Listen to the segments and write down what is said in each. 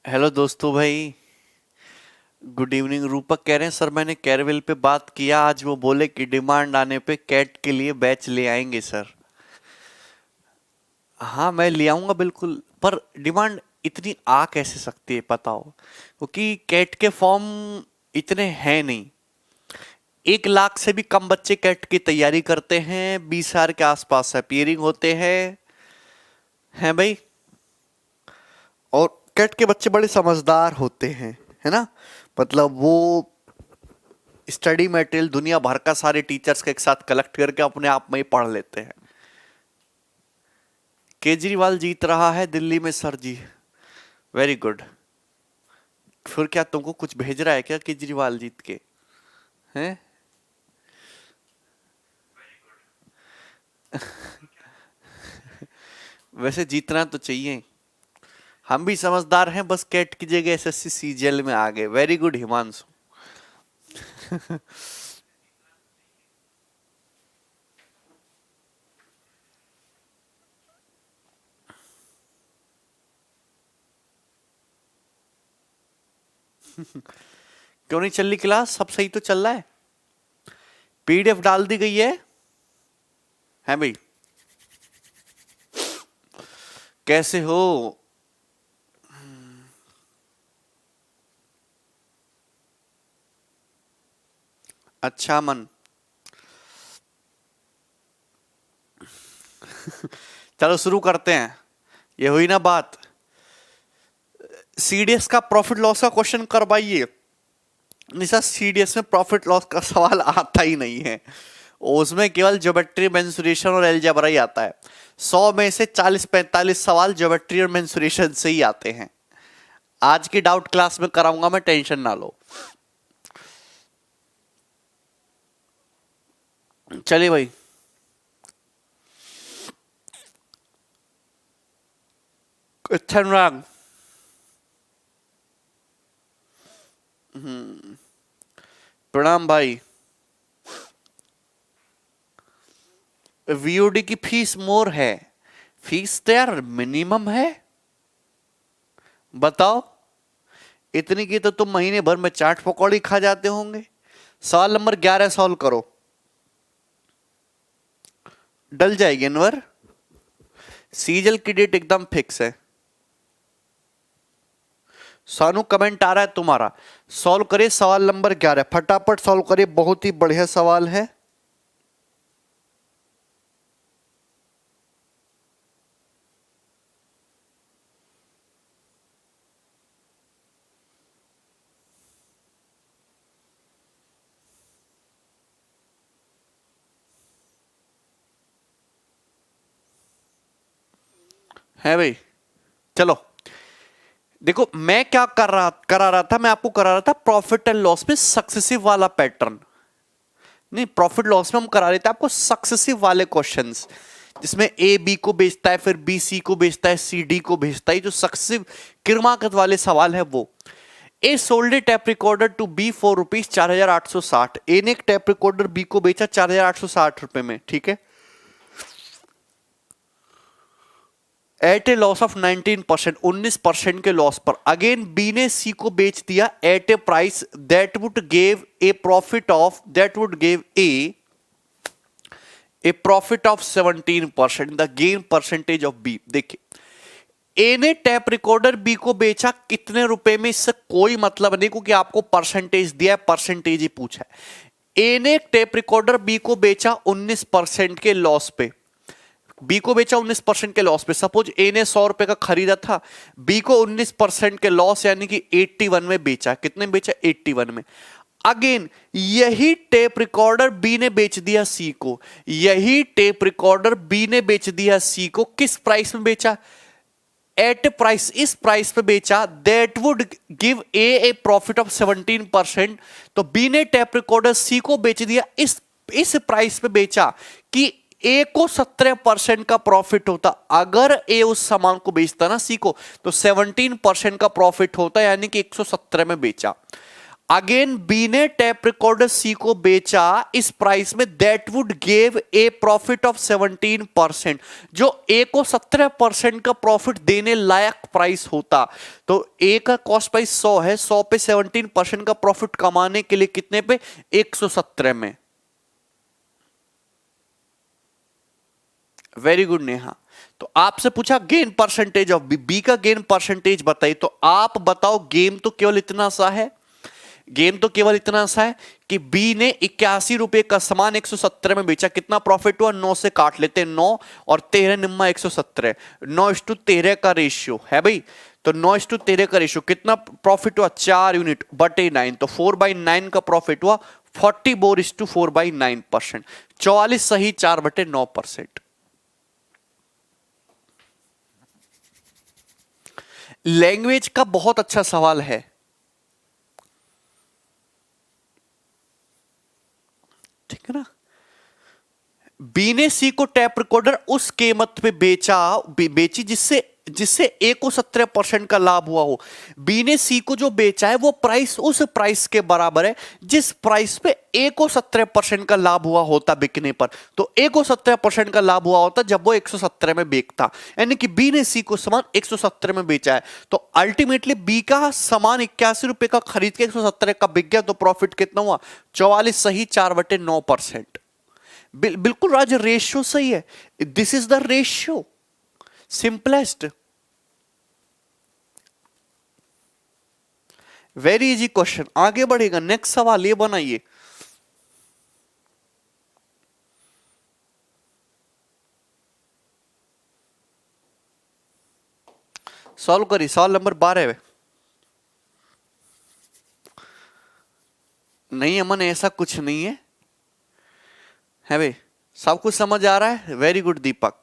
Hello दोस्तों भाई। Good evening. रूपक कह रहे हैं सर मैंने कैरविल पे बात किया, आज वो बोले कि डिमांड आने पे कैट के लिए बैच ले आएंगे सर। हाँ मैं ले आऊंगा बिल्कुल, पर डिमांड इतनी आ कैसे सकती है पता हो, क्योंकि कैट के फॉर्म इतने हैं नहीं। 1 लाख से भी कम बच्चे कैट की तैयारी करते हैं, 20 हजार के आसपास अपीयरिंग होते हैं भाई। और कैट के बच्चे बड़े समझदार होते हैं, है ना। मतलब वो स्टडी मटेरियल दुनिया भर का सारे टीचर्स के एक साथ कलेक्ट करके अपने आप में ही पढ़ लेते हैं। केजरीवाल जीत रहा है दिल्ली में सर जी। Very good. फिर क्या तुमको कुछ भेज रहा है क्या केजरीवाल जीत के? हैं? वैसे जीतना तो चाहिए। हम भी समझदार हैं, बस कैट की जगह एसएससी सीजीएल में आ गए। Very good Himanshu. क्यों नहीं चल रही क्लास? सब सही तो चल रहा है। पीडीएफ डाल दी गई है भाई? कैसे हो? अच्छा मन। चलो शुरू करते हैं। ये हुई ना बात, सीडीएस का प्रॉफिट लॉस का क्वेश्चन करवाइए। निशा सीडीएस में प्रॉफिट लॉस का सवाल आता ही नहीं है, उसमें केवल ज्योमेट्री मेंसुरेशन और अलजेब्रा ही आता है। 100 में से 40-45 सवाल ज्योमेट्री और मेंसुरेशन से ही आते हैं। आज की डाउट क्लास में कराऊंगा मैं, टेंशन ना लो। चलिए भाई। Question rank. प्रणाम भाई। वीओडी की फीस मोर है, फीस तो यार मिनिमम है। बताओ, इतनी की तो तुम महीने भर में चाट पकौड़ी खा जाते होंगे। सवाल नंबर 11 सॉल्व करो। डल जाएगी अनवर। सीजल की डेट एकदम फिक्स है। सानू कमेंट आ रहा है तुम्हारा। सॉल्व करिए सवाल नंबर 11, फटाफट सॉल्व करिए, बहुत ही बढ़िया सवाल है भाई। चलो देखो, मैं क्या करा रहा था, मैं आपको करा रहा था प्रॉफिट एंड लॉस में सक्सेसिव वाला पैटर्न। नहीं, प्रॉफिट लॉस में हम करा रहे थे आपको सक्सेसिव वाले क्वेश्चंस, जिसमें ए बी को बेचता है, फिर बी सी को बेचता है, सी डी को बेचता है, जो सक्सेसिव क्रमागत वाले सवाल है वो। A sold a tape recorder to B for rupees 4860। A ने एक टैप रिकॉर्डर बी को बेचा 4860 रुपए में, ठीक है, एट ए लॉस ऑफ 19%, 19% के लॉस पर। अगेन बी ने सी को बेच दिया at a price that would give a profit of, that would give a profit of 17%, the gain percentage of B. देखिए, ए ने टैप रिकॉर्डर बी को बेचा कितने रुपए में, इससे कोई मतलब नहीं, क्योंकि आपको परसेंटेज दिया है, परसेंटेज ही पूछा है। ए ने टैप रिकॉर्डर बी को बेचा 19% के लॉस पे, बी को बेचा 19% के लॉस पे। सपोज ए ने 100 रुपए का खरीदा था, बी को 19% के लॉस यानी कि 81 में बेचा। कितने बेचा? 81 में। अगेन यही टेप रिकॉर्डर बी ने बेच दिया सी को, यही टेप रिकॉर्डर बी ने बेच दिया सी को। किस प्राइस में बेचा? एट प्राइस, इस प्राइस पे बेचा, that would give a profit of 17%। तो बी ने टेप रिकॉर्डर सी को बेच दिया इस प्राइस पे बेचा कि ए को 17% का प्रॉफिट होता। अगर ए उस सामान को बेचता ना सी को, तो 17% का प्रॉफिट होता, यानी कि 117 में बेचा। अगेन बी ने टैप रिकॉर्डर सी को बेचा इस प्राइस में, that would give a profit of 17%, जो ए को 17% का प्रॉफिट देने लायक प्राइस होता। तो ए का कॉस्ट प्राइस 100 है, 100 पे 17% का प्रॉफिट कमाने के लिए कितने पे, 117 में। Very good Neha. तो आपसे पूछा gain percentage of B, B का गेन परसेंटेज बताइए। तो आप बताओ, गेम तो केवल इतना सा है, गेम तो केवल इतना सा है कि बी ने 81 रुपए का सामान 117 में बेचा। कितना प्रॉफिट हुआ, 9 से काट लेते हैं 9 और 13 निम्मा 117, 9:13 का रेशियो है भाई। तो 9:13 का रेशियो, कितना प्रॉफिट हुआ, 4 यूनिट बटे 9, तो 4/9 का प्रॉफिट हुआ, 44:4/9%, 44 सही 4/9%। लैंग्वेज का बहुत अच्छा सवाल है। ठीक है ना। बी ने सी को टैप रिकॉर्डर उस कीमत पे बेची जिससे जिससे ए को 17% का लाभ हुआ हो। बी ने सी को जो बेचा है वो प्राइस उस प्राइस के बराबर है जिस प्राइस पे ए को 17% का लाभ हुआ होता बिकने पर। तो ए को 17% का लाभ हुआ होता जब वो 117 में बेचता, यानी कि बी ने सी को सामान 117 में बेचा है। तो अल्टीमेटली बी का सामान 81 रुपए का खरीद के 117 का बिक गया, तो प्रॉफिट कितना हुआ, 44 सही 4/9%। बिल्कुल राज, रेशियो सही है। This is the ratio, simplest. Very easy question. आगे बढ़ेगा, नेक्स्ट सवाल ये बनाइए। सॉल्व करिए, सवाल नंबर 12। नहीं अमन, ऐसा कुछ नहीं है भाई, सब कुछ समझ आ रहा है। वेरी गुड दीपक।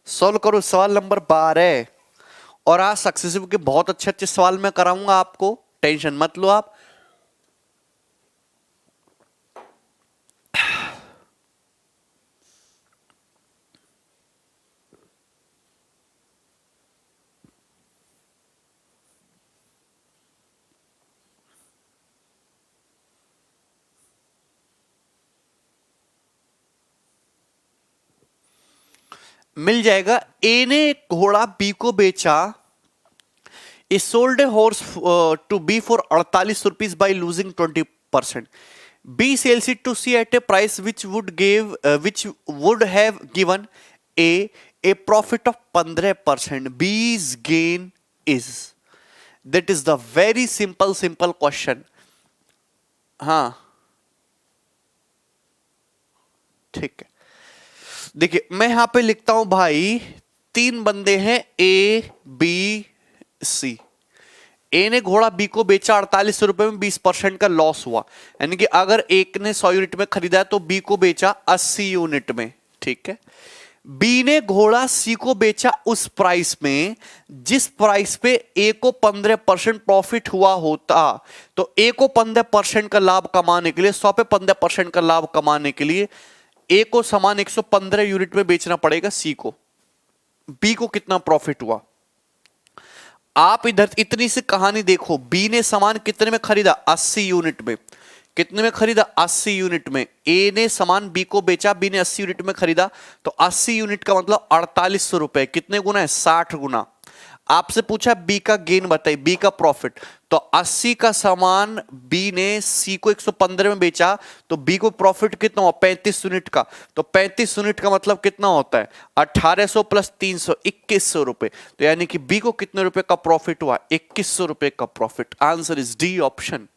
सॉल्व करो सवाल नंबर 12। और आज सक्सेसिव के बहुत अच्छे अच्छे सवाल मैं कराऊंगा आपको, टेंशन मत लो आप। मिल जाएगा। ए ने घोड़ा बी को बेचा, A sold a horse to B for 48 rupees by losing 20%। B sells it to C at a price which would have given a profit of 15%। B's gain is, that is the very simple question. हाँ ठीक है, देखिए मैं यहां पे लिखता हूं भाई, 3 बंदे हैं ए बी सी। ए ने घोड़ा बी को बेचा 48 रुपए में, 20% का लॉस हुआ। यानी कि अगर एक ने 100 यूनिट में खरीदा है तो बी को बेचा 80 यूनिट में। ठीक है। बी ने घोड़ा सी को बेचा उस प्राइस में जिस प्राइस पे ए को 15% प्रॉफिट हुआ होता। तो ए को 15% का लाभ कमाने के लिए, 100 पे 15% का लाभ कमाने के लिए ए को सामान 115 यूनिट में बेचना पड़ेगा सी को। बी को कितना प्रॉफिट हुआ, आप इधर इतनी सी कहानी देखो। बी ने सामान कितने में खरीदा, 80 यूनिट में। कितने में खरीदा, 80 यूनिट में। ए ने सामान बी को बेचा, बी ने 80 यूनिट में खरीदा, तो 80 यूनिट का मतलब 4800 रुपए। कितने गुना है, 60 गुना। आपसे पूछा बी का गेन बताइए, बी का प्रॉफिट। तो 80 का सामान बी ने सी को 115 में बेचा, तो बी को प्रॉफिट कितना हुआ, 35 यूनिट का। तो 35 यूनिट का मतलब कितना होता है, 1800 प्लस 300, 2100 रुपए। तो यानी कि बी को कितने रुपए का प्रॉफिट हुआ, 2100 रुपए का profit. Answer is D option.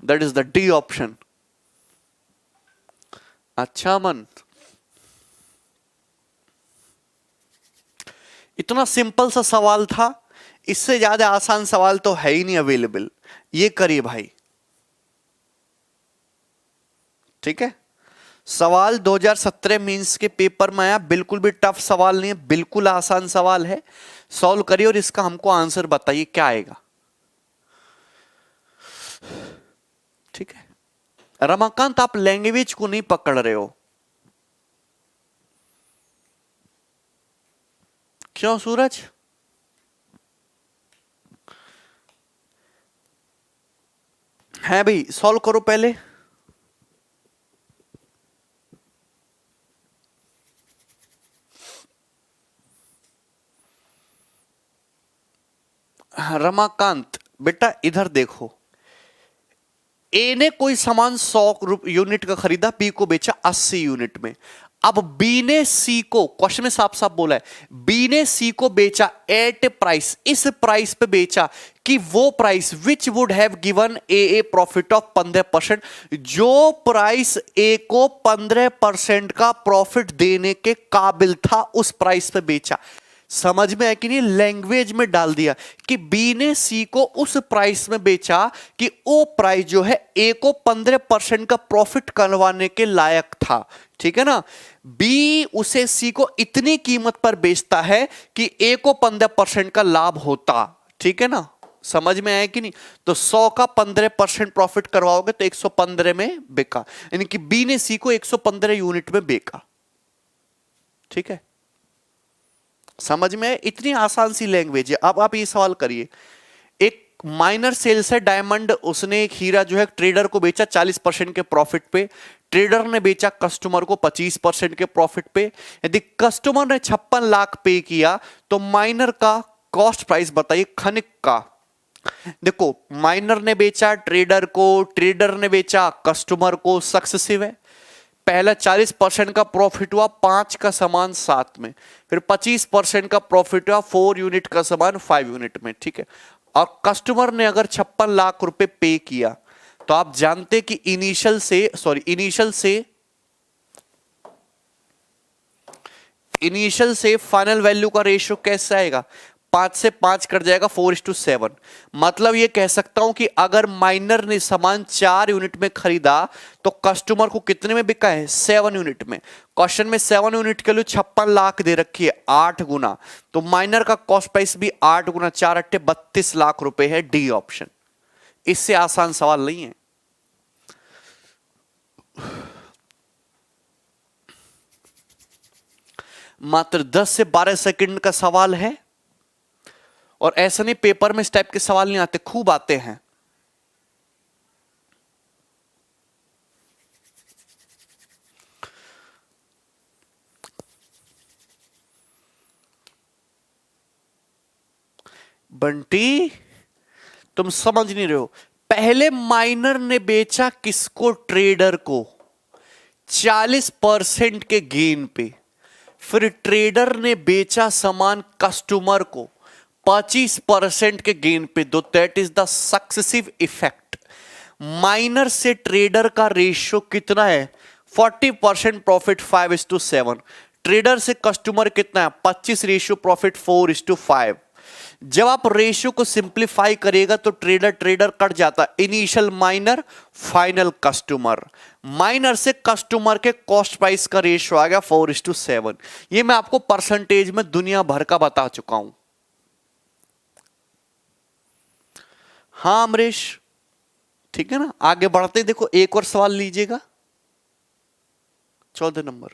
That is the D option. अच्छा मन, इतना सिंपल सा सवाल था, इससे ज्यादा आसान सवाल तो है ही नहीं अवेलेबल। ये करिए भाई। ठीक है। सवाल 2017 मींस के पेपर में आया, बिल्कुल भी टफ सवाल नहीं है, बिल्कुल आसान सवाल है। सॉल्व करिए और इसका हमको आंसर बताइए क्या आएगा। ठीक है। रमाकांत, आप लैंग्वेज को नहीं पकड़ रहे हो, क्यों सूरज? है भाई, सॉल्व करो पहले। रमाकांत बेटा इधर देखो, ए ने कोई सामान 100 यूनिट का खरीदा, बी को बेचा 80 यूनिट में। अब बी ने सी को, क्वेश्चन में साफ साफ बोला है, बी ने सी को बेचा एट प्राइस, इस प्राइस पे बेचा कि वो price which would have given a profit of 15%, जो प्राइस ए को 15% का प्रॉफिट देने के काबिल था, उस प्राइस पे बेचा। समझ में है कि नहीं? लैंग्वेज में डाल दिया कि बी ने सी को उस प्राइस में बेचा कि वो प्राइस जो है ए को 15% का प्रॉफिट करवाने के लायक था। ठीक है ना? बी उसे सी को इतनी कीमत पर बेचता है कि ए को 15% का लाभ होता। ठीक है ना? समझ में आया कि नहीं? तो 100 का 15% प्रॉफिट करवाओगे तो 115 में बेका, यानी कि बी ने सी को 115 यूनिट में बेका। ठीक है? समझ में? इतनी आसान सी लैंग्वेज है। अब आप ये सवाल करिए, एक माइनर सेल्स है डायमंड, उसने एक हीरा जो है ट्रेडर को बेचा 40% के प्रॉफिट पे, ट्रेडर ने बेचा कस्टमर को 25% के प्रॉफिट पे। यदि कस्टमर ने 56 लाख पे किया तो माइनर का कॉस्ट प्राइस बताइए खनिक का। देखो, माइनर ने बेचा ट्रेडर को, ट्रेडर ने बेचा कस्टमर को, सक्सेसिव है। पहला 40% का प्रॉफिट हुआ 5 का सामान 7 में, फिर 25% का प्रॉफिट हुआ 4 यूनिट का सामान 5 यूनिट में। ठीक है? और कस्टमर ने अगर 56 लाख रुपए पे किया तो आप जानते कि इनिशियल से फाइनल वैल्यू का रेशियो कैसे आएगा? 5 से 5 कट जाएगा, 4:7। मतलब ये कह सकता हूं कि अगर माइनर ने सामान 4 यूनिट में खरीदा तो कस्टमर को कितने में बिका है? 7 यूनिट में। क्वेश्चन में 7 यूनिट के लिए 56 लाख दे रखी है, 8 गुना, तो माइनर का कॉस्ट प्राइस भी 8 गुना 4 अट्ठे 32 लाख रुपए है। D option. इससे आसान सवाल नहीं है। मात्र 10 से 12 सेकंड का सवाल है, और ऐसा नहीं पेपर में इस टाइप के सवाल नहीं आते, खूब आते हैं। बंटी तुम समझ नहीं रहे हो। पहले माइनर ने बेचा किसको? ट्रेडर को 40% के गेन पे, फिर ट्रेडर ने बेचा सामान कस्टमर को 25% के गेन पे। दो that is the successive effect. Minor से ट्रेडर का रेशियो कितना है? 40% प्रॉफिट 5:7। ट्रेडर से कस्टमर कितना है? 25 रेशियो प्रॉफिट 4:5। जब आप रेशियो को सिंप्लीफाई करेगा तो ट्रेडर ट्रेडर कट जाता, initial minor final customer. Minor से कस्टमर के कॉस्ट प्राइस का रेशियो आ गया 4:7। ये मैं आपको परसेंटेज में दुनिया भर का बता चुका हूं। हाँ अमरीश, ठीक है ना? आगे बढ़ते देखो, एक और सवाल लीजिएगा, 14 नंबर।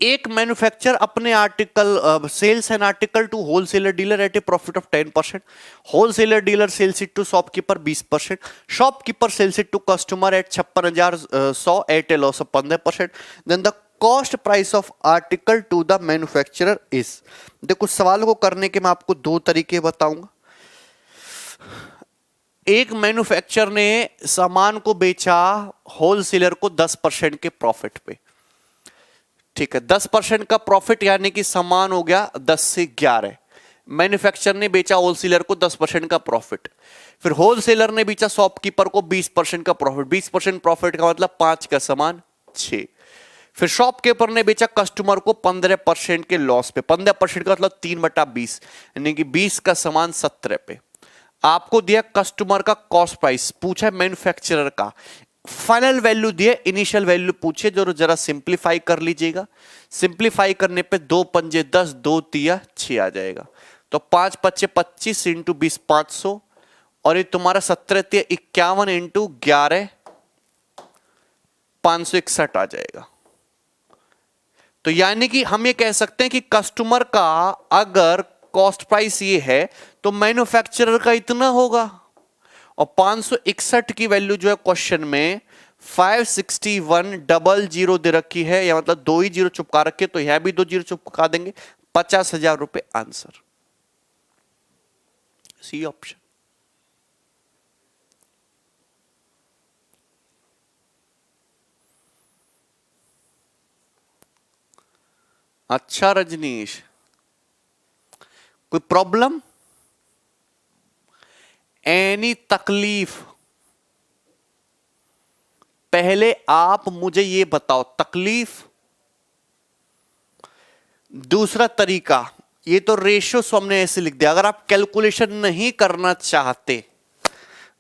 एक मैन्युफैक्चरर अपने article sells an article to wholesaler dealer at a profit of 10%, wholesaler dealer sells it to shopkeeper 20%, shopkeeper sells it to customer at 56,100 at a loss of 15%, then the cost price of article to the manufacturer is. देखो, सवाल को करने के मैं आपको 2 तरीके बताऊंगा। एक मैन्युफैक्चरर ने सामान को बेचा होलसेलर को 10% के प्रॉफिट पे। ठीक है, 10% का प्रॉफिट यानी कि सामान हो गया 10 से 11। मैन्युफैक्चरर ने बेचा होलसेलर को 10% का प्रॉफिट, फिर होलसेलर ने बेचा शॉपकीपर को 20% का प्रॉफिट। 20% प्रॉफिट का मतलब 5 का सामान 6। फिर शॉपकीपर ने बेचा कस्टमर को 15% के लॉस पे। 15% का मतलब 3/20, यानी कि 20 का सामान 17 पे। आपको दिया कस्टमर का कॉस्ट प्राइस, पूछा है मैन्युफैक्चरर का। फाइनल वैल्यू दिए, इनिशियल वैल्यू पूछे, जो जरा सिंप्लीफाई कर लीजिएगा। सिंप्लीफाई करने पे 2 पंजे 10, 2 तिया 6 आ जाएगा। तो 5 पच्चे 25 इंटू 20 500, और ये तुम्हारा 17×51 इंटू 11 561 आ जाएगा। तो यानी कि हम ये कह सकते हैं कि कस्टमर का अगर कॉस्ट प्राइस ये है तो मैन्युफैक्चरर का इतना होगा, और 561 की वैल्यू जो है क्वेश्चन में 561,000 दे रखी है, या मतलब 2 ही जीरो चुपका रखे, तो यह भी 2 जीरो चुपका देंगे, 50,000 रुपए आंसर, सी ऑप्शन। अच्छा रजनीश, कोई प्रॉब्लम, एनी तकलीफ? पहले आप मुझे ये बताओ तकलीफ। दूसरा तरीका, ये तो रेशियो हमने ऐसे लिख दिया, अगर आप कैलकुलेशन नहीं करना चाहते,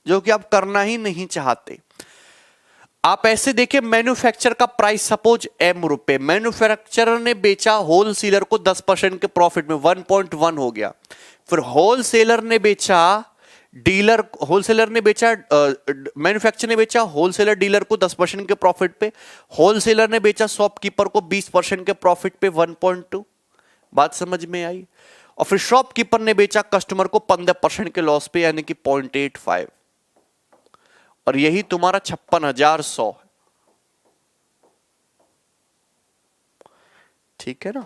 जो कि आप करना ही नहीं चाहते, आप ऐसे देखिए, मैन्युफैक्चर का प्राइस सपोज M रुपए, मैन्युफैक्चरर ने बेचा होलसेलर को 10% के प्रॉफिट में, 1.1 हो गया। फिर होलसेलर ने बेचा डीलर, होलसेलर ने बेचा, मैन्युफैक्चर ने बेचा होलसेलर डीलर को 10% के प्रॉफिट पे, होलसेलर ने बेचा शॉपकीपर को 20% के प्रॉफिट पे 1.2। बात समझ में आई? और फिर शॉपकीपर ने बेचा कस्टमर को 15% के लॉस पे, यानी कि 0.85, और यही तुम्हारा 56,100 है। ठीक है ना?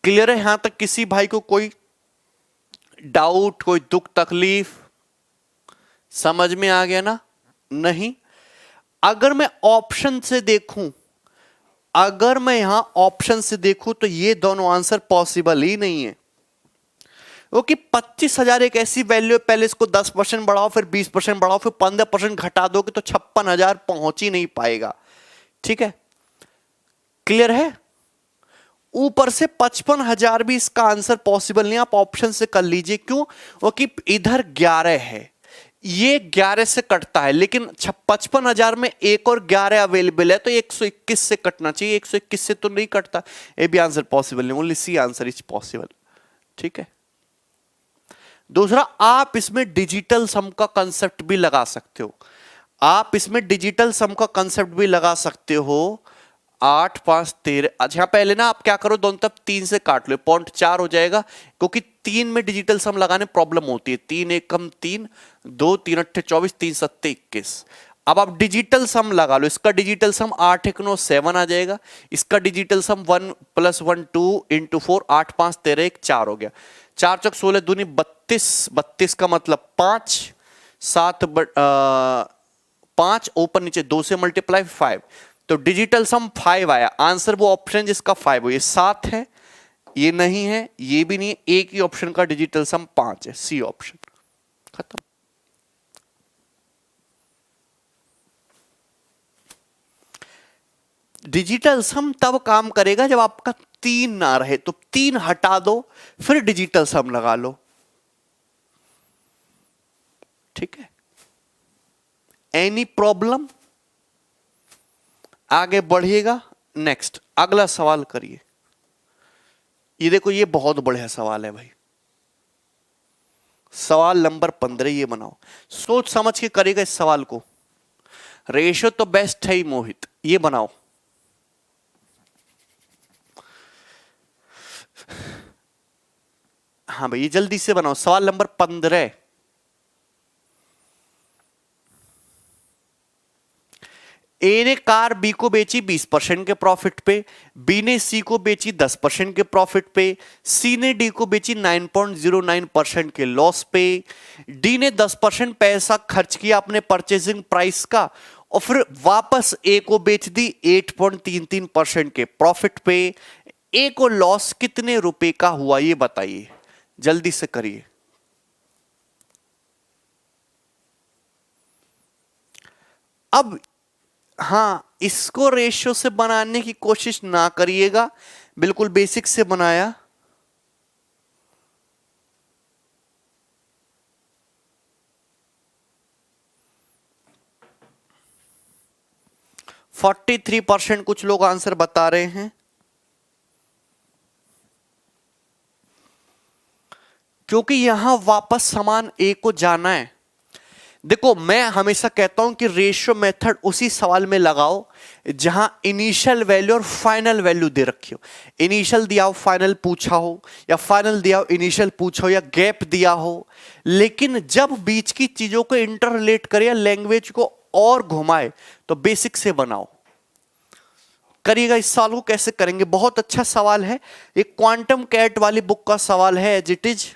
क्लियर है यहां तक? किसी भाई को कोई डाउट, कोई दुख तकलीफ? समझ में आ गया ना? नहीं? अगर मैं ऑप्शन से देखूं, अगर मैं यहां ऑप्शन से देखूं तो ये दोनों आंसर पॉसिबल ही नहीं है, क्योंकि 25,000 एक ऐसी वैल्यू है, पहले इसको 10% बढ़ाओ, फिर 20% बढ़ाओ, फिर 15% घटा दोगे तो 56,000 पहुंच ही नहीं पाएगा। ठीक है? क्लियर है? ऊपर से 55,000 भी इसका आंसर पॉसिबल नहीं, आप ऑप्शन से कर लीजिए। क्यों? क्योंकि इधर 11 है, ये 11 से कटता है, लेकिन 55,000 में एक और 11 अवेलेबल है, तो 121 से कटना चाहिए, 121 से तो नहीं कटता। ये भी आंसर पॉसिबल नहीं, only C answer is possible. ठीक है? दूसरा, आप इसमें डिजिटल सम का कंसेप्ट भी लगा सकते हो, आप इसमें डिजिटल सम का कंसेप्ट भी लगा सकते हो। 8 5 13, अच्छा पहले ना आप क्या करो, दोनों तरफ 3 से काट लो, 0.4 हो जाएगा, क्योंकि 3 में डिजिटल सम लगाने प्रॉब्लम होती है। 3 एकम 3, 2 3 अट्ठे 24, 3 सत्ते 21। अब आप डिजिटल सम लगा लो, इसका डिजिटल सम 8 1 9 7 आ जाएगा, इसका डिजिटल सम 1 + 1 2 × 4, 8 5 13 1 4 हो गया, 4 चौक 16 दूनी 32, 32 का मतलब 5, 7 5 ऊपर नीचे 2 से मल्टीप्लाई 5, तो डिजिटल सम 5 आया। आंसर वो ऑप्शन जिसका 5 हो, ये 7 है, ये नहीं है, ये भी नहीं है, एक ही ऑप्शन का डिजिटल सम 5 है, सी ऑप्शन। खत्म। डिजिटल सम तब काम करेगा जब आपका 3 ना रहे, तो 3 हटा दो, फिर डिजिटल सम लगा लो। ठीक है? Any problem? आगे बढ़िएगा। नेक्स्ट अगला सवाल करिए। ये देखो, ये बहुत बढ़िया सवाल है भाई, सवाल नंबर 15 ये बनाओ, सोच समझ के करेगा इस सवाल को। रेशियो तो बेस्ट है ही मोहित, ये बनाओ। हाँ भाई, ये जल्दी से बनाओ, सवाल नंबर 15। ए ने कार बी को बेची 20% के प्रॉफिट पे, बी ने सी को बेची 10% के प्रॉफिट पे, सी ने डी को बेची 9.09% के लॉस पे, डी ने 10% पैसा खर्च किया अपने परचेजिंग प्राइस का, और फिर वापस ए को बेच दी 8.33% के प्रॉफिट पे। ए को लॉस कितने रुपए का हुआ ये बताइए, जल्दी से करिए। अब हाँ, इसको रेशियो से बनाने की कोशिश ना करिएगा, बिल्कुल बेसिक से बनाया। फोर्टी 43% कुछ लोग आंसर बता रहे हैं। क्योंकि यहां वापस सामान ए को जाना है। देखो मैं हमेशा कहता हूं कि रेशियो मेथड उसी सवाल में लगाओ जहां इनिशियल वैल्यू और फाइनल वैल्यू दे रखी हो। इनिशियल दिया हो फाइनल पूछा हो, या फाइनल दिया हो इनिशियल पूछा हो, या गैप दिया हो। लेकिन जब बीच की चीजों को इंटर रिलेट करे या लैंग्वेज को और घुमाए तो बेसिक से बनाओ। करिएगा। इस सवाल को कैसे करेंगे, बहुत अच्छा सवाल है, एक क्वांटम कैट वाली बुक का सवाल है एज इट इज।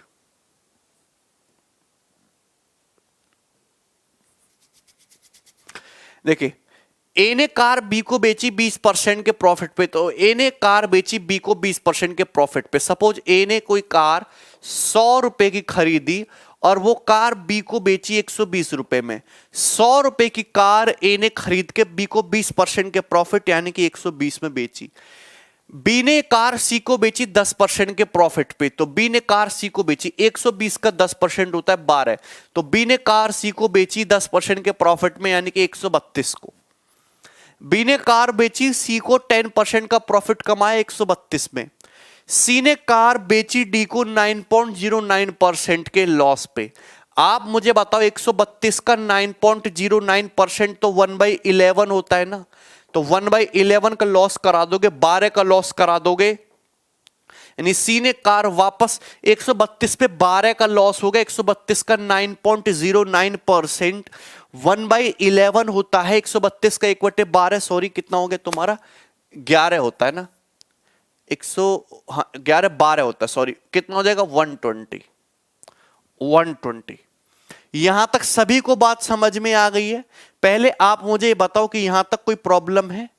देखिए ए ने कार बी को बेची 20% के प्रॉफिट पे, तो ए ने कार बेची बी को 20% के प्रॉफिट पे। सपोज ए ने कोई कार 100 रुपए की खरीदी और वो कार बी को बेची 120 रुपए में। 100 रुपए की कार ए ने खरीद के बी को 20% के प्रॉफिट यानी कि 120 में बेची। बी ने कार सी को बेची 10% के प्रॉफिट पे, तो बी ने कार सी को बेची 120 का 10% होता है 12, तो बी ने कार सी को बेची 10% के प्रॉफिट में यानी कि 132 को। बी ने कार बेची सी को 10% का प्रॉफिट कमाया 132 में। सी ने कार बेची डी को 9.09% के लॉस पे। आप मुझे बताओ 132 का 9.09% तो 1/11 होता है ना, तो 1/11 का लॉस करा दोगे, 12 का लॉस करा दोगे, यानी सी ने कार वापस 132 पे 12 का लॉस हो गया। 132 का 9.09% 1/11 होता है। 132 का 1/12 सॉरी कितना हो गया तुम्हारा 11 होता है ना, 11 12 होता है सॉरी, कितना हो जाएगा 120। यहां तक सभी को बात समझ में आ गई है। पहले आप मुझे ये बताओ कि यहां तक कोई प्रॉब्लम है।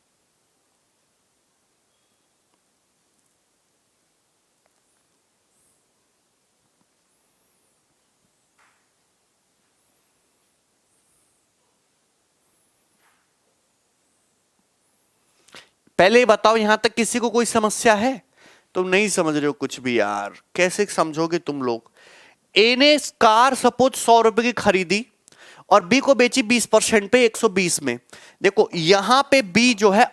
पहले बताओ यहां तक किसी को कोई समस्या है। तुम नहीं समझ रहे हो कुछ भी यार, कैसे समझोगे तुम लोग। ए ने कार सपोज 100 रुपए की खरीदी और बी को बेची 20% पे 120 में। देखो यहां पे बी जो है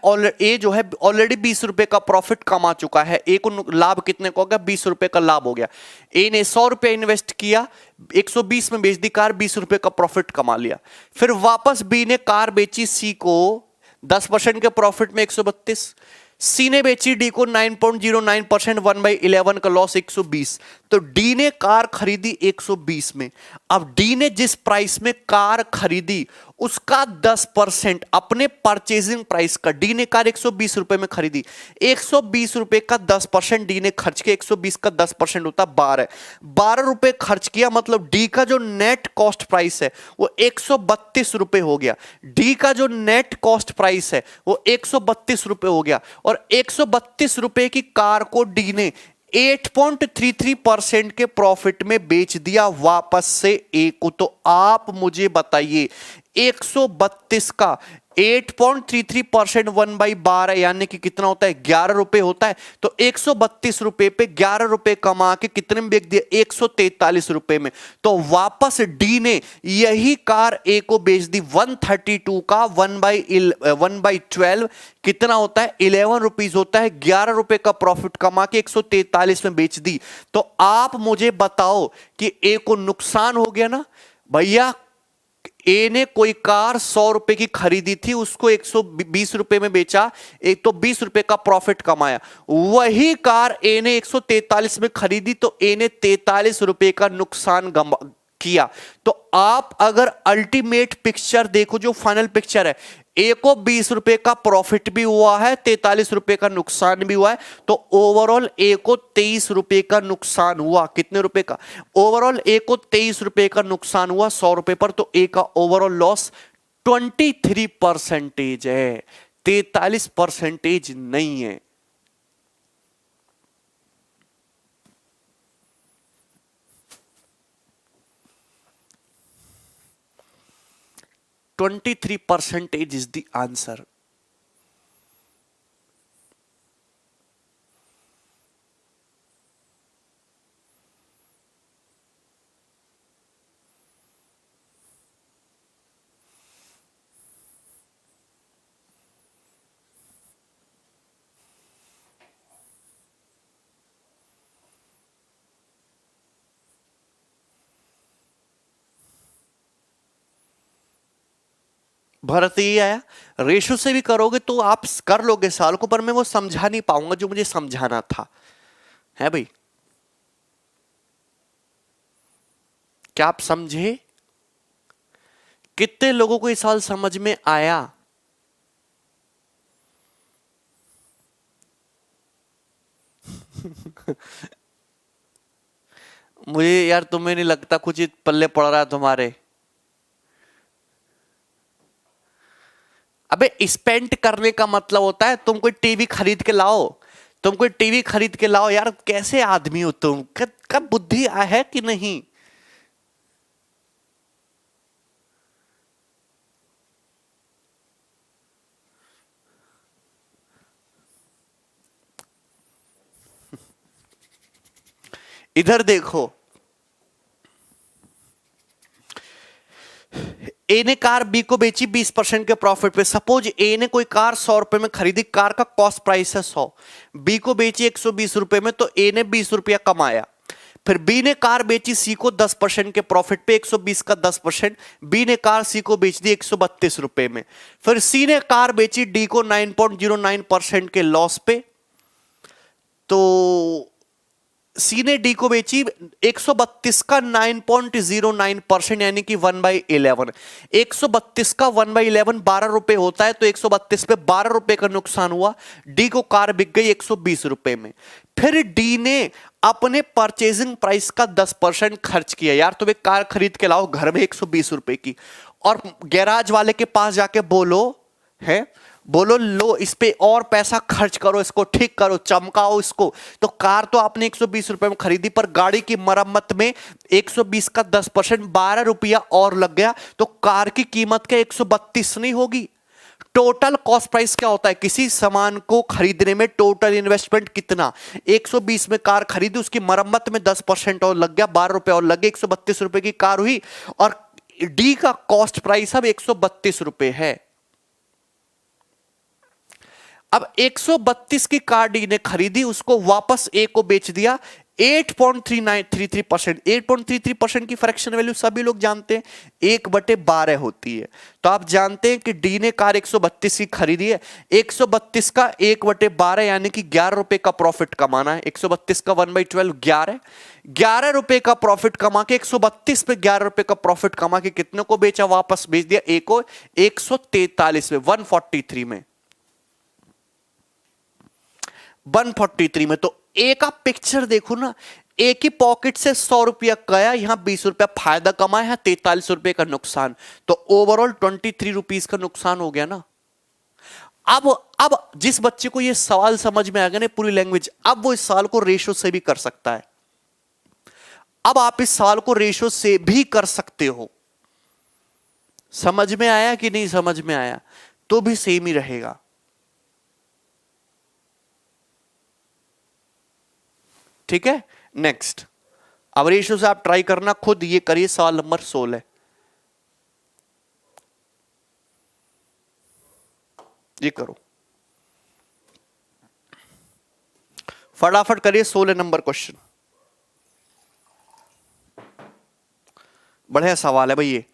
ए जो है ऑलरेडी 20 रुपए का प्रॉफिट कमा चुका है। ए को लाभ कितने को हो गया 20 रुपए का लाभ हो गया। ए ने 100 रुपए इन्वेस्ट किया, 120 में बेच दी कार, 20 रुपए का प्रॉफिट कमा लिया। फिर वापस बी ने कार बेची सी को 10% के प्रॉफिट में 132। सी ने बेची डी को 9.09% 1/11 का लॉस 120। तो डी ने कार खरीदी 120 में। अब डी ने जिस प्राइस में कार खरीदी उसका 10% अपने परचेजिंग प्राइस का, डी ने कार 120 रुपए में खरीदी, 120 रुपए का 10% डी ने खर्च किया, 120 का 10% होता 12 रुपए खर्च किया, मतलब डी का जो नेट कॉस्ट प्राइस है वो 132 रुपए हो गया। डी का जो नेट कॉस्ट प्राइस है वो 132 रुपए हो गया, और 132 रुपए की कार को डी ने 8.33% के प्रॉफिट में बेच दिया वापस से ए को। तो आप मुझे बताइए 132 का 8.33% 1/12 यानी कि कितना होता है 11 रुपए होता है। तो 132 रुपए पे 11 रुपए कमा के कितने में बेच दिया 143 रुपए में। तो वापस डी ने यही कार ए को बेच दी 132 का 1/12 कितना होता है 11 रुपीज होता है। 11 रुपए का प्रॉफिट कमा के 143 में बेच दी। तो आप मुझे बताओ कि ए को नुकसान हो गया ना भैया। ए ने कोई कार 100 रुपए की खरीदी थी, उसको 120 रुपए में बेचा, एक तो 20 रुपए का प्रॉफिट कमाया। वही कार ए ने 143 में खरीदी तो ए ने 43 रुपए का नुकसान किया। तो आप अगर अल्टीमेट पिक्चर देखो, जो फाइनल पिक्चर है, ए को 20 रुपए का प्रॉफिट भी हुआ है, 43 रुपए का नुकसान भी हुआ है। तो ओवरऑल ए को 23 रुपए का नुकसान हुआ। कितने रुपए का ओवरऑल ए को 23 रुपए का नुकसान हुआ 100 रुपए पर। तो ए का ओवरऑल लॉस 23% है, 43% नहीं है। %23 is the answer. भरत ही आया। रेशो से भी करोगे तो आप कर लोगे साल को, पर मैं वो समझा नहीं पाऊंगा जो मुझे समझाना था, है भाई। क्या आप समझे? कितने लोगों को इस साल समझ में आया? मुझे यार तुम्हें नहीं लगता कुछ ही पल्ले पड़ रहा है तुम्हारे? अबे स्पेंड करने का मतलब होता है तुम कोई टीवी खरीद के लाओ, तुम कोई टीवी खरीद के लाओ। यार कैसे आदमी हो तुम, कब बुद्धि है कि नहीं? इधर देखो, ए ने कार बी को बेची 20% के प्रॉफिट पे। सपोज ए ने कोई कार 100 रुपए में खरीदी, कार का कॉस्ट प्राइस है 100, बी को बेची 120 रुपए में, तो ए ने 20 रुपया कमाया। फिर बी ने कार बेची सी को 10% के प्रॉफिट पे, 120 का 10%, बी ने कार सी को बेच दी 132 रुपए में। फिर सी ने कार बेची डी को 9.09% के लॉस पे, तो सी ने डी को बेची 132 का 9.09%, यानी कि 1/11। 132 का 1/11 12 रुपए होता है, तो 132 पे 12 रुपए का नुकसान हुआ। डी को कार बिक गई 120 रुपए में। फिर डी ने अपने परचेजिंग प्राइस का 10% खर्च किया। यार तुम एक कार खरीद के लाओ घर में 120 रुपए की, और गैराज वाले के पास जाके बोलो, है बोलो लो इस पे और पैसा खर्च करो, इसको ठीक करो, चमकाओ इसको। तो कार तो आपने 120 रुपए में खरीदी, पर गाड़ी की मरम्मत में 120 का 10% 12 रुपया और लग गया, तो कार की कीमत क्या 132 नहीं होगी? टोटल कॉस्ट प्राइस क्या होता है किसी सामान को खरीदने में? टोटल इन्वेस्टमेंट कितना? 120 में कार खरीदी, उसकी मरम्मत में 10% और लग गया, 12 रुपए और लग गए, 132 रुपए की कार हुई। और डी का कॉस्ट प्राइस अब 132 रुपए है। अब 132 की कार डी ने खरीदी, उसको वापस ए को बेच दिया 8.33%। 8.33% की फ्रैक्शन वैल्यू सभी लोग जानते हैं 1/12 होती है। तो आप जानते हैं कि डी ने कार 132 की खरीदी है, 132 का 1/12 यानी कि 11 रुपए का प्रॉफिट कमाना है। 132 का 1/12 11, 11 रुपए का प्रॉफिट कमा के 132 पे 11 रुपए का प्रॉफिट कमा के कितने को बेचा? वापस बेच दिया ए को 143 में, 143 में, 143 में। तो ए का पिक्चर देखो ना, ए की पॉकेट से 100 रुपया गया, यहां 20 रुपया फायदा कमाया, यहां 43 रुपए का नुकसान, तो ओवरऑल 23 रुपीज का नुकसान हो गया ना। अब जिस बच्चे को ये सवाल समझ में आ गया ना पूरी लैंग्वेज, अब वो इस सवाल को रेशो से भी कर सकता है। अब आप इस सवाल को रेशो से भी कर सकते हो। समझ में आया कि नहीं समझ में आया? तो भी सेम ही रहेगा। ठीक है, नेक्स्ट। अब रेशियो से आप ट्राई करना खुद, ये करिए सवाल नंबर 16। ये करो फटाफट करिए 16 नंबर क्वेश्चन। बढ़िया सवाल है भाई ये।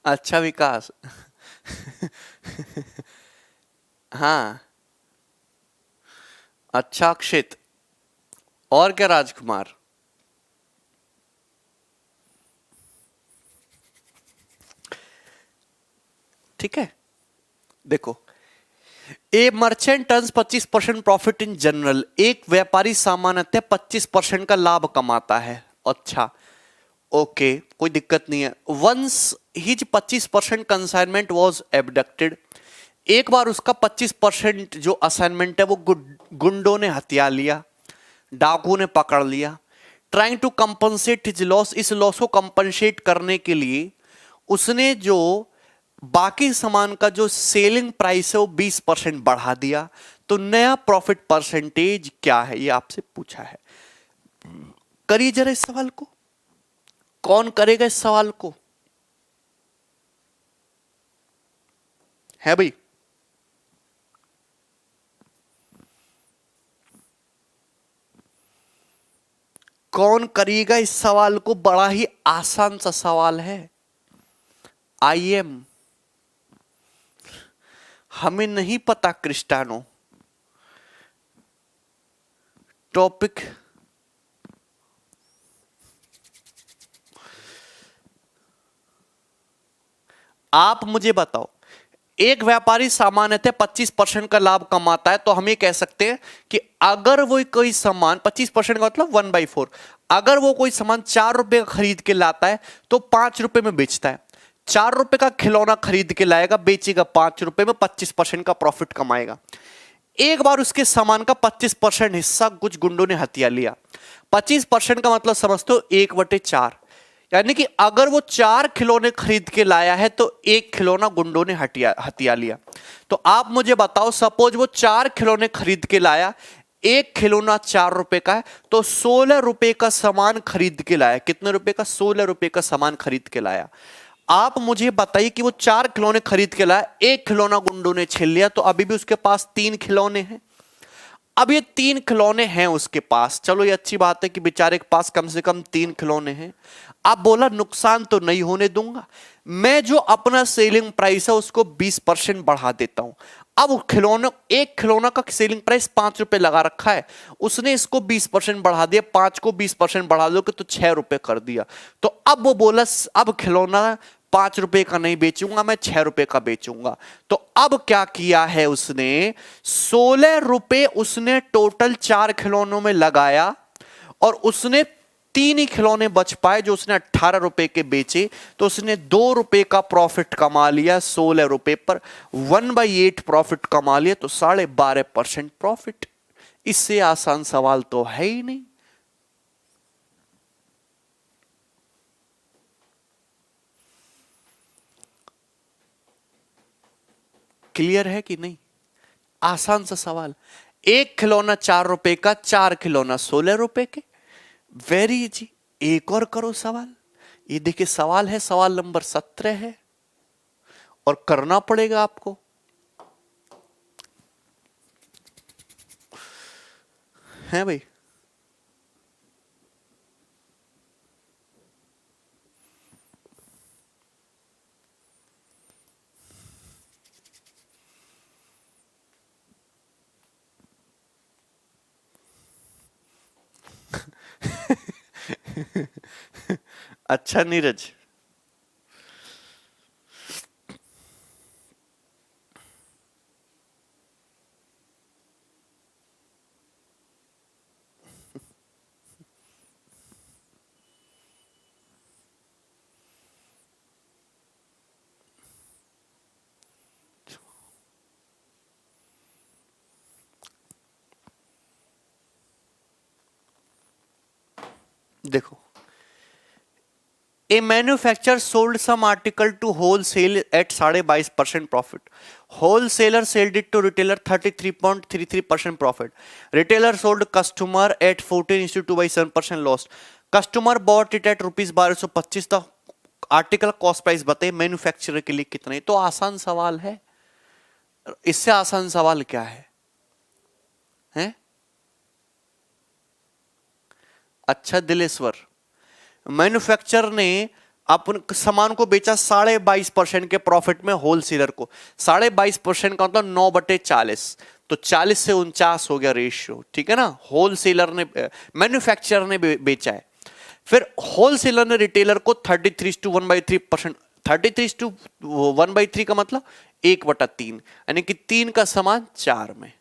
अच्छा विकास। हाँ, अच्छा अक्षित, और क्या राजकुमार? ठीक है, देखो, ए merchant turns 25% profit in general. एक व्यापारी सामान्यतः 25% का लाभ कमाता है। अच्छा, ओके, कोई दिक्कत नहीं है। Once his 25% consignment was abducted. एक बार उसका 25% जो असाइनमेंट है वो गुंडों ने हथिया लिया, डाकू ने पकड़ लिया। Trying to compensate his loss, इस लॉस को कंपनसेट करने के लिए उसने जो बाकी सामान का जो सेलिंग प्राइस है वो 20% बढ़ा दिया। तो नया प्रॉफिट परसेंटेज क्या है ये आपसे पूछा है। करिए जरा इस सवाल को, कौन करेगा इस सवाल को? है भाई? कौन करेगा इस सवाल को? बड़ा ही आसान सा सवाल है। हमें नहीं पता क्रिस्टानो। टॉपिक आप मुझे बताओ, एक व्यापारी सामान्यतः 25% का लाभ कमाता है, तो हम ये कह सकते हैं कि अगर वो कोई सामान 25% का मतलब 1/4, अगर वो कोई सामान 4 रुपए का खरीद के लाता है तो 5 रुपए में बेचता है। 4 रुपए का खिलौना खरीद के लाएगा, बेचेगा 5 रुपए में, 25% का प्रॉफिट कमाएगा। एक बार उसके सामान का 25% हिस्सा कुछ गुंडों ने हथिया लिया। 25% का मतलब समझते हो 1/4, यानी कि अगर वो 4 खिलौने खरीद के लाया है तो 1 खिलौना गुंडों ने हथिया लिया। तो आप मुझे बताओ, सपोज वो 4 खिलौने खरीद के लाया, 1 खिलौना 4 रुपए का है, तो 16 रुपए का सामान खरीद के लाया। कितने रुपए का? 16 रुपए का सामान खरीद के लाया। आप मुझे बताइए कि वो 4 खिलौने खरीद के लाया, 1 खिलौना गुंडों ने छीन लिया, तो अभी भी उसके पास 3 खिलौने हैं। अब ये 3 खिलौने हैं उसके पास, चलो ये अच्छी बात है कि बेचारे के पास कम से कम 3 खिलौने हैं। अब बोला नुकसान तो नहीं होने दूंगा, मैं जो अपना सेलिंग प्राइस है उसको 20% बढ़ा देता हूं। अब खिलौना, एक खिलौना का सेलिंग प्राइस 5 रुपए लगा रखा है, उसने इसको 20% बढ़ा दिया, 5 को 20% बढ़ा दो तो 6 रुपए कर दिया। तो अब वो बोला अब खिलौना 5 रुपए का नहीं बेचूंगा, मैं 6 रुपए का बेचूंगा। तो अब क्या किया है उसने? 16 रुपए उसने टोटल 4 खिलौनों में लगाया और उसने 3 ही खिलौने बच पाए जो उसने 18 रुपए के बेचे, तो उसने 2 रुपए का प्रॉफिट कमा लिया 16 रुपए पर, 1/8 प्रॉफिट कमा लिया, तो 12.5% प्रॉफिट। इससे आसान सवाल तो है ही नहीं। क्लियर है कि नहीं? आसान सा सवाल। 1 खिलौना 4 रुपए का, 4 खिलौना 16 रुपए के। Very easy. एक और करो सवाल। ये देखिए सवाल है, सवाल नंबर 17 है और करना पड़ेगा आपको। है भाई? अच्छा नीरज, देखो, A manufacturer sold some article to wholesale at 22.5% profit. Wholesaler sold it to retailer 33.33% profit. Retailer sold customer at 14:2/7% loss. Customer bought it at rupees 1225. The article cost price बताइए मैन्युफैक्चरर के लिए कितना है? तो आसान सवाल है, इससे आसान सवाल क्या है? हैं? अच्छा दिलेश्वर, मैन्युफैक्चरर ने अपन सामान को बेचा 22.5% के प्रॉफिट में होलसेलर को। 22.5% का मतलब 9/40, तो 40 से 49 हो गया रेशियो, ठीक है ना? होलसेलर ने, मैन्युफैक्चरर ने बेचा है। फिर होलसेलर ने रिटेलर को 33:1/3%, 33:1/3 का मतलब 1/3, यानी कि 3 का सामान 4 में।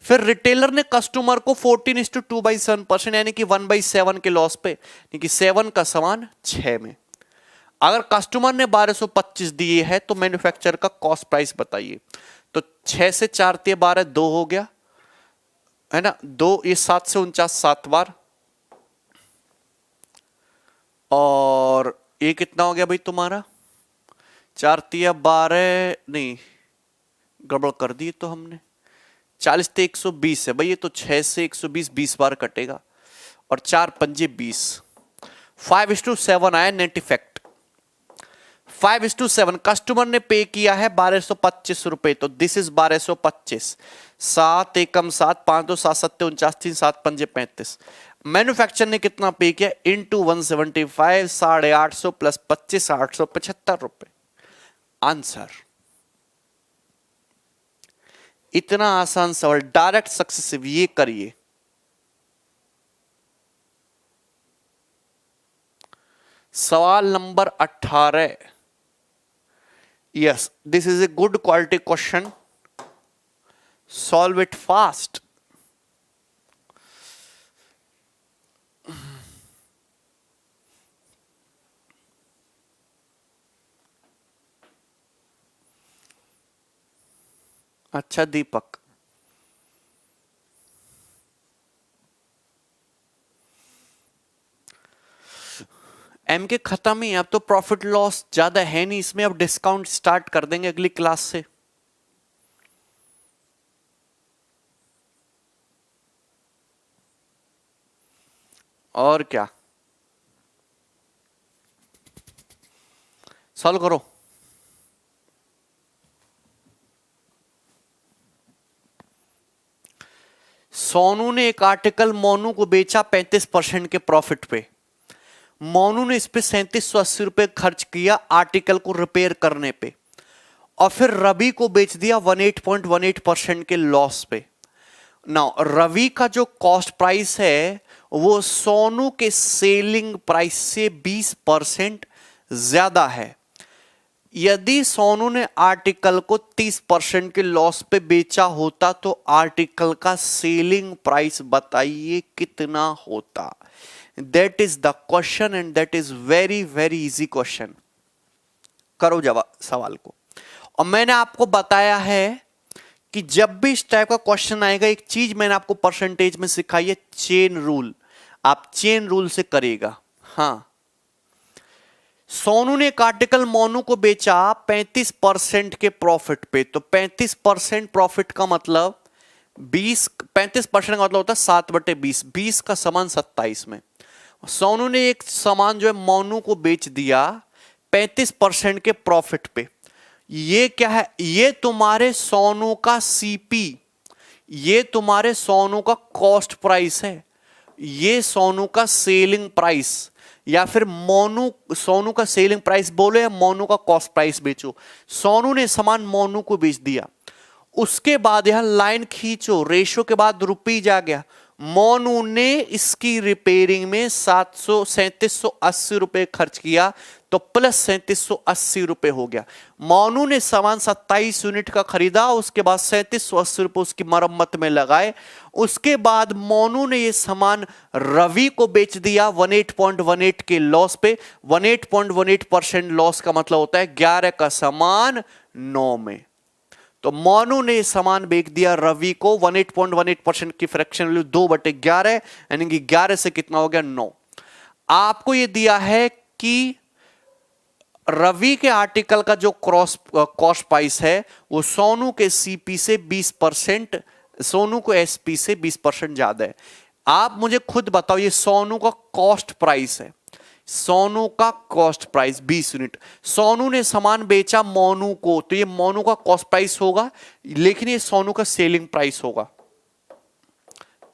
फिर रिटेलर ने कस्टमर को 14:2/7%, यानी कि 1/7 के लॉस पे, यानी कि 7 का सामान 6 में। अगर कस्टमर ने 1225 दिए है तो मैन्युफैक्चरर का कॉस्ट प्राइस बताइए। तो 6 से 4 दिए 12, 2 हो गया है ना? 2, ये 7 से 49 7 बार, और ये कितना हो गया भाई तुम्हारा? 4 तिया 12, नहीं गड़बड़ कर दी तो हमने। 40 से 120 है भाई, ये तो 6 से 120 20 बार कटेगा, और 4 पंजे 20, 5:7 आया नेट इफेक्ट। 5:7 कस्टमर ने पे किया है 1225 रुपए, तो दिस इज 1225। 7 एकम 7, 5 2 7 7 49, 3 7 पंजे 35। मैन्युफैक्चर ने कितना पे किया इंटू 175, 850 प्लस 25, 875 रुपए। आंसर। इतना आसान सवाल, डायरेक्ट सक्सेसिव, ये करिए। सवाल number 18। Yes, this is a good quality question, solve it fast. अच्छा दीपक, एम के खत्म ही, अब तो प्रॉफिट लॉस ज्यादा है नहीं इसमें, अब डिस्काउंट स्टार्ट कर देंगे अगली क्लास से। और क्या, सॉल्व करो। सोनू ने एक आर्टिकल मोनू को बेचा 35% के प्रॉफिट पे। मोनू ने इस पे 3780 रुपए खर्च किया आर्टिकल को रिपेयर करने पे, और फिर रवि को बेच दिया 18.18% के लॉस पे। नाउ रवि का जो कॉस्ट प्राइस है वो सोनू के सेलिंग प्राइस से 20% ज्यादा है। यदि सोनू ने आर्टिकल को 30% के लॉस पे बेचा होता तो आर्टिकल का सेलिंग प्राइस बताइए कितना होता। That is the question and that is very very easy question. करो जवाब सवाल को। और मैंने आपको बताया है कि जब भी इस टाइप का क्वेश्चन आएगा, एक चीज मैंने आपको परसेंटेज में सिखाई है, चेन रूल। आप चेन रूल से करेगा। हाँ, सोनू ने एक आर्टिकल मोनू को बेचा 35% के प्रॉफिट पे, तो 35% प्रॉफिट का मतलब 35% का मतलब होता है 7/20, 20 का समान 27 में। सोनू ने एक सामान जो है मोनू को बेच दिया 35% के प्रॉफिट पे। ये क्या है, ये तुम्हारे सोनू का सीपी, ये तुम्हारे सोनू का कॉस्ट प्राइस है, ये सोनू का सेलिंग प्राइस, या फिर सोनू का सेलिंग प्राइस बोलो या मोनू का कॉस्ट प्राइस बेचो। सोनू ने सामान मोनू को बेच दिया, उसके बाद यहां लाइन खींचो, रेशो के बाद रुपीज आ गया। मोनू ने इसकी रिपेयरिंग में 3780 रुपए खर्च किया, तो प्लस 3780 रुपए हो गया। मोनू ने सामान 27 यूनिट का खरीदा, उसके बाद 3780 रुपए उसकी मरम्मत में लगाए। उसके बाद मोनू ने यह सामान रवि को बेच दिया 18.18 के लॉस पे। 18.18% लॉस का मतलब होता है 11 का सामान 9 में। तो मोनू ने सामान बेच दिया रवि को 18.18% की फ्रैक्शन वैल्यू 2/11, यानी कि 11 से कितना हो गया 9। आपको यह दिया है कि रवि के आर्टिकल का जो कॉस्ट प्राइस है वो सोनू के सीपी से 20%, सोनू को एसपी से 20% ज्यादा है। आप मुझे खुद बताओ, ये सोनू का कॉस्ट प्राइस है, सोनू का कॉस्ट प्राइस 20 यूनिट। सोनू ने सामान बेचा मोनू को, तो ये मोनू का कॉस्ट प्राइस होगा, लेकिन ये सोनू का सेलिंग प्राइस होगा।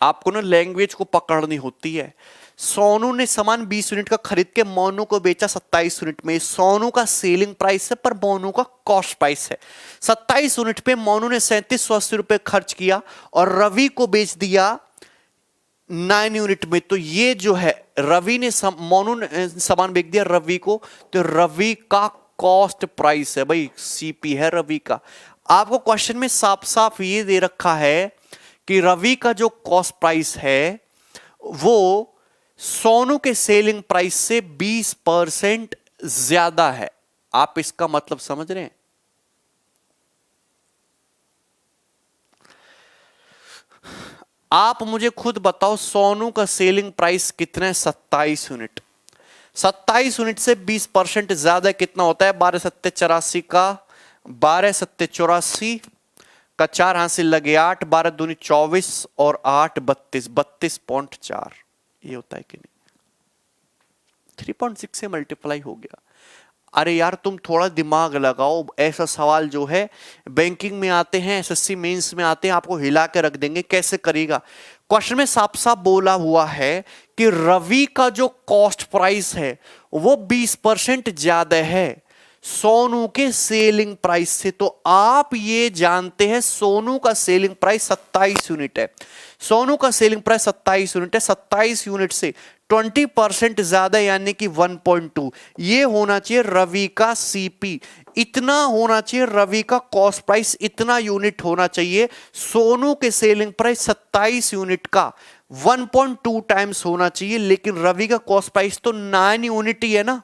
आपको ना लैंग्वेज को पकड़नी होती है। सोनू ने सामान 20 यूनिट का खरीद के मोनू को बेचा 27 यूनिट में, सोनू का सेलिंग प्राइस है पर मोनू का कॉस्ट प्राइस है। 27 यूनिट पे मोनू ने 3780 रुपए खर्च किया और रवि को बेच दिया 9 यूनिट में, तो ये जो है रवि ने मोनू ने सामान बेच दिया रवि को, तो रवि का कॉस्ट प्राइस है भाई, सीपी है रवि का। आपको क्वेश्चन में साफ साफ ये दे रखा है कि रवि का जो कॉस्ट प्राइस है वो सोनू के सेलिंग प्राइस से 20% ज्यादा है। आप इसका मतलब समझ रहे हैं? आप मुझे खुद बताओ, सोनू का सेलिंग प्राइस कितना है? 27 यूनिट। 27 यूनिट से 20% ज्यादा कितना होता है? 12 सत्ते 84 का 12 सत्ते 84 का 4 हासिल लगे 8, 12 दूनी 24 और 8 32, 32.4। ये होता है कि नहीं? 3.6 से मल्टीप्लाई हो गया। अरे यार तुम थोड़ा दिमाग लगाओ, ऐसा सवाल जो है बैंकिंग में आते हैं, एसएससी मेंस में आते हैं, आपको हिला के रख देंगे, कैसे करेगा? क्वेश्चन में साफ साफ बोला हुआ है कि रवि का जो कॉस्ट प्राइस है वो 20% ज्यादा है सोनू के सेलिंग प्राइस से। तो आप ये जानते हैं सोनू का सेलिंग प्राइस 27 यूनिट है, सोनू का सेलिंग प्राइस 27 यूनिट है, 27 यूनिट से 20% ज्यादा यानी कि 1.2 ये होना चाहिए रवि का सीपी, इतना होना चाहिए रवि का कॉस्ट प्राइस, इतना यूनिट होना चाहिए। सोनू के सेलिंग प्राइस 27 यूनिट का 1.2 टाइम्स होना चाहिए, लेकिन रवि का कॉस्ट प्राइस तो 9 यूनिट ही है ना,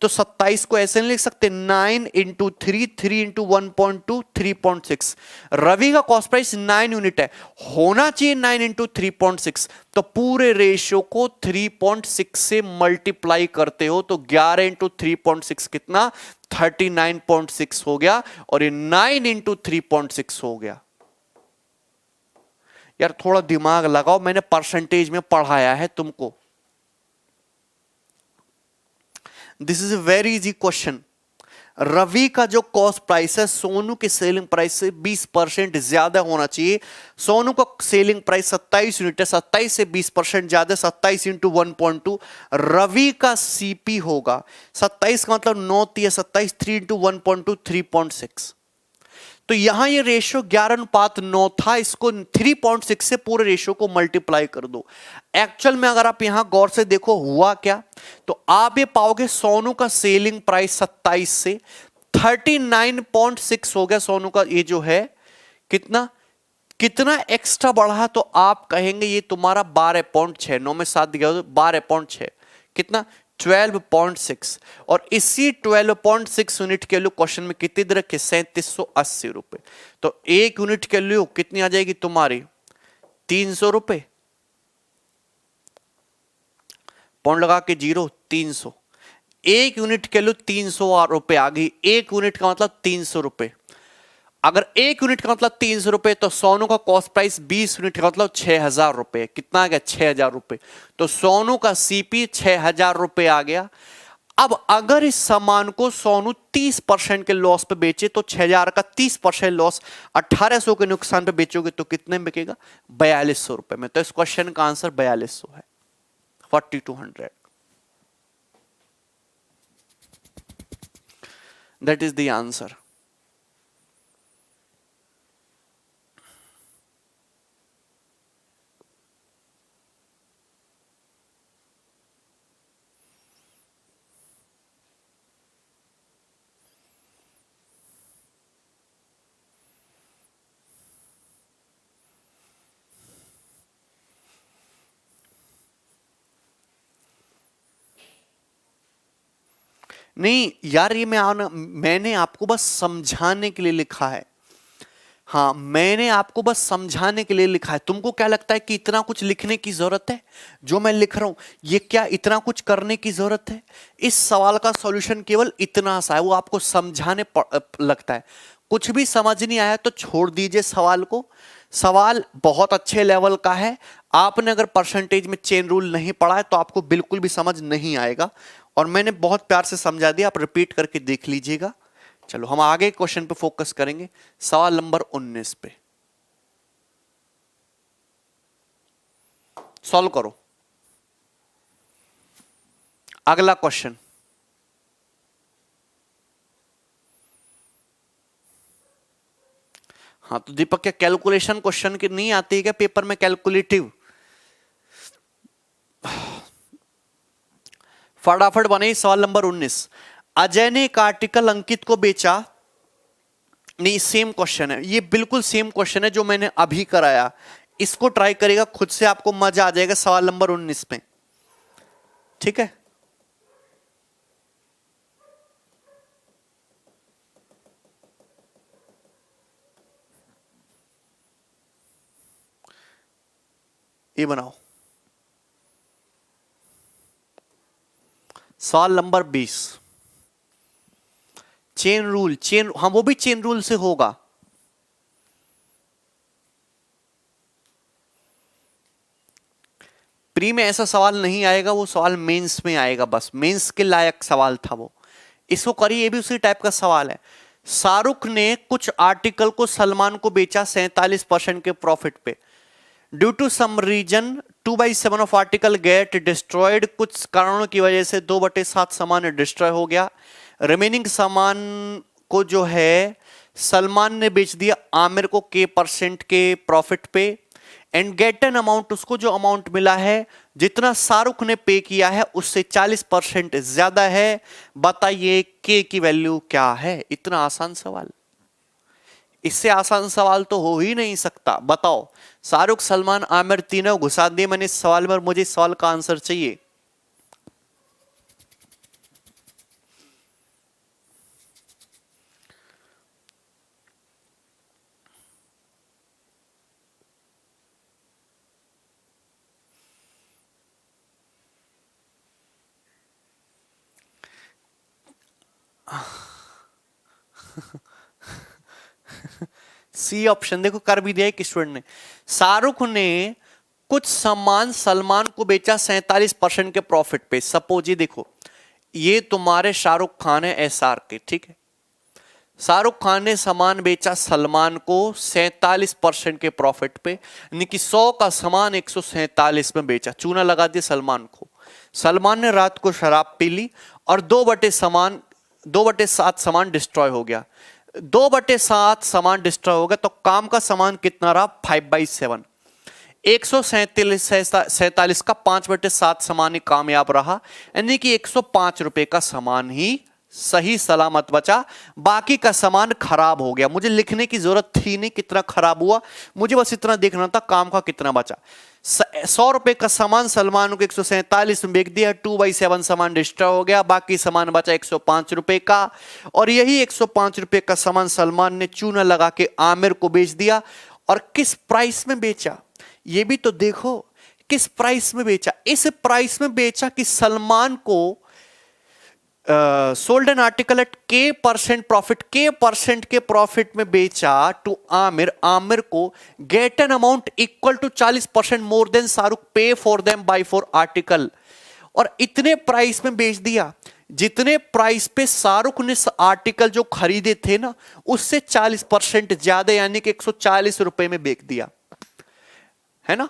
तो 27 को ऐसे नहीं लिख सकते, 9 इंटू 3, 3 इंटू 1.2, 3.6। रवि का कॉस्ट प्राइस 9 यूनिट है, होना चाहिए 9 इंटू 3.6, तो पूरे रेशियो को 3.6 से मल्टीप्लाई करते हो तो 11 इंटू 3.6 कितना, 39.6 हो गया, और ये 9 इंटू 3.6 हो गया। यार थोड़ा दिमाग लगाओ, मैंने परसेंटेज में पढ़ाया है तुमको। This is a very easy question. Ravi का जो कॉस्ट प्राइस है सोनू के सेलिंग प्राइस से 20% ज्यादा होना चाहिए। सोनू का सेलिंग प्राइस 27 यूनिट है, 27 से 20% ज्यादा, 27 इंटू 1.2। रवि का सीपी होगा 27 का मतलब 9 है 27, 3 इंटू 1.2, 3.6। तो यहां ये रेशियो 11:9 था, इसको 3.6 से पूरे रेशियो को मल्टीप्लाई कर दो। एक्चुअल में अगर आप यहां गौर से देखो हुआ क्या, तो आप ये पाओगे सोनू का सेलिंग प्राइस 27 से 39.6 हो गया सोनू का, ये जो है कितना कितना एक्स्ट्रा बढ़ा, तो आप कहेंगे ये तुम्हारा 12.6, 9 में 7 दिया 12.6, कितना 12.6। और इसी 12.6 यूनिट के लिए क्वेश्चन में कितनी दर रखे, 3780 रुपए। तो एक यूनिट के लिए कितनी आ जाएगी तुम्हारी, 300 रुपए, पॉइंट लगा के 0, 300। एक यूनिट के लिए 300 रुपए आ गई, एक यूनिट का मतलब 300 रुपए। अगर एक यूनिट का मतलब 300 रुपए, तो सोनू का कॉस्ट प्राइस 20 यूनिट का मतलब 6000 रुपए, कितना आ गया 6000 रुपए। तो सोनू का सीपी 6000 रुपए आ गया। अब अगर इस सामान को सोनू 30% के लॉस पे बेचे तो 6000 का 30% लॉस 1800 के नुकसान पे बेचोगे तो कितने में बिकेगा, 4200 रुपए में। तो इस क्वेश्चन का आंसर 4200 है, 4200। That is the answer. नहीं यार, ये मैंने आपको बस समझाने के लिए लिखा है। हाँ, मैंने आपको बस समझाने के लिए लिखा है। तुमको क्या लगता है कि इतना कुछ लिखने की जरूरत है? जो मैं लिख रहा हूं ये क्या इतना कुछ करने की जरूरत है? इस सवाल का सॉल्यूशन केवल इतना सा है, वो आपको समझाने लगता है। कुछ भी समझ नहीं आया तो छोड़ दीजिए सवाल को। सवाल बहुत अच्छे लेवल का है। आपने अगर परसेंटेज में चेन रूल नहीं पढ़ा है तो आपको बिल्कुल भी समझ नहीं आएगा, और मैंने बहुत प्यार से समझा दिया, आप रिपीट करके देख लीजिएगा। चलो हम आगे क्वेश्चन पे फोकस करेंगे, सवाल नंबर 19 पे। सॉल्व करो अगला क्वेश्चन। हाँ तो दीपक, क्या कैलकुलेशन क्वेश्चन की नहीं आती है क्या पेपर में, कैलकुलेटिव? फटाफट बने। सवाल नंबर 19, अजय ने एक आर्टिकल अंकित को बेचा। नहीं, सेम क्वेश्चन है, ये बिल्कुल सेम क्वेश्चन है जो मैंने अभी कराया। इसको ट्राई करेगा खुद से, आपको मजा आ जाएगा सवाल नंबर 19 में, ठीक है? ये बनाओ सवाल नंबर 20, चेन रूल। चेन, हाँ वो भी चेन रूल से होगा। प्री में ऐसा सवाल नहीं आएगा, वो सवाल मेंस में आएगा, बस मेंस के लायक सवाल था वो। इसको करिए, ये भी उसी टाइप का सवाल है। शाहरुख ने कुछ आर्टिकल को सलमान को बेचा 47% के प्रॉफिट पे। Due to some reason 2/7 of article get destroyed, कुछ कारणों की वजह से 2/7 सामान डिस्ट्रॉय हो गया। रिमेनिंग सामान को जो है सलमान ने बेच दिया आमिर को K% के प्रॉफिट पे। एंड गेट एन अमाउंट, उसको जो अमाउंट मिला है, जितना शाहरुख ने पे किया है उससे 40% ज्यादा है। बताइए K की वैल्यू क्या है? इतना आसान सवाल, इससे आसान सवाल तो हो ही नहीं सकता। बताओ, शाहरुख सलमान आमिर तीनों घुसा दिए मैंने इस सवाल में, और मुझे इस सवाल का आंसर चाहिए। सी ऑप्शन देखो, कर भी दिया एक स्टूडेंट ने। शाहरुख ने कुछ सामान सलमान को बेचा 47% के प्रॉफिट पे। सपोज ये देखो, ये तुम्हारे शाहरुख खान है SR के, ठीक है। शाहरुख खान ने सामान बेचा सलमान को 47% के प्रॉफिट पे, यानी कि 100 का सामान 147 में बेचा, चूना लगा दिया सलमान को। सलमान ने रात को शराब पी ली और 2/7 सामान डिस्ट्रॉय हो गया। 2/7 सामान डिस्ट्रॉय हो गया तो काम का सामान कितना रहा? 5/7। 147 का 5/7 सामान ही कामयाब रहा, यानी कि 105 रुपए का सामान ही सही सलामत बचा, बाकी का सामान खराब हो गया। मुझे लिखने की जरूरत थी नहीं कितना खराब हुआ, मुझे बस इतना देखना था काम का कितना बचा। 100 रुपए का सामान सलमान को 147 में बेच दिया, 2/7 सामान डिस्ट्रॉय हो गया, बाकी सामान बचा 105 रुपए का। और यही 105 रुपए का सामान सलमान ने चूना लगा के आमिर को बेच दिया। और किस प्राइस में बेचा, ये भी तो देखो, किस प्राइस में बेचा? इस प्राइस में बेचा कि सलमान को sold an article at K% profit, K% के प्रॉफिट में बेचा टू आमिर, आमिर को get an amount equal to 40% more than Shahrukh pay for them buy for article. और इतने प्राइस में बेच दिया जितने प्राइस पे शाहरुख ने आर्टिकल जो खरीदे थे ना, उससे 40% ज्यादा, यानी कि 140 रुपए में बेच दिया, है ना।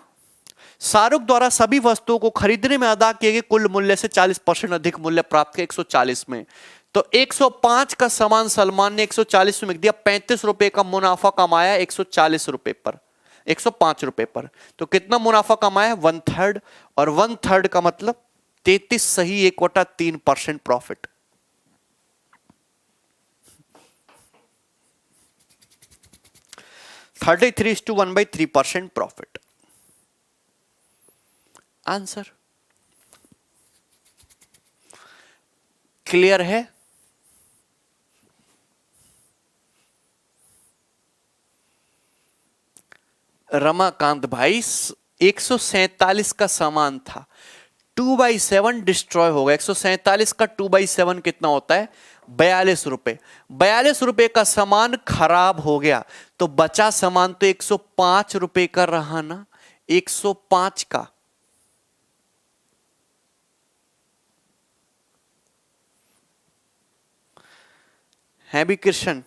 शाहरुख द्वारा सभी वस्तुओं को खरीदने में अदा किए गए कुल मूल्य से 40% अधिक मूल्य प्राप्त किया 140 में। तो 105 का सामान सलमान ने 140 में बिक दिया, 35 रुपए का मुनाफा कमाया 140 रुपए पर, 105 रुपए पर। तो कितना मुनाफा कमाया? 1/3, और 1/3 का मतलब 33 सही 1/3% profit. (33 to 1/3% profit answer. Clear है? रमाकांत भाई, 147 का सामान था, 2/7 डिस्ट्रॉय हो गया। 147 का 2/7 कितना होता है? 42 रुपए। 42 रुपए का सामान खराब हो गया तो बचा सामान तो 105 रुपए का रहा ना, 105 का। है भी कृष्ण,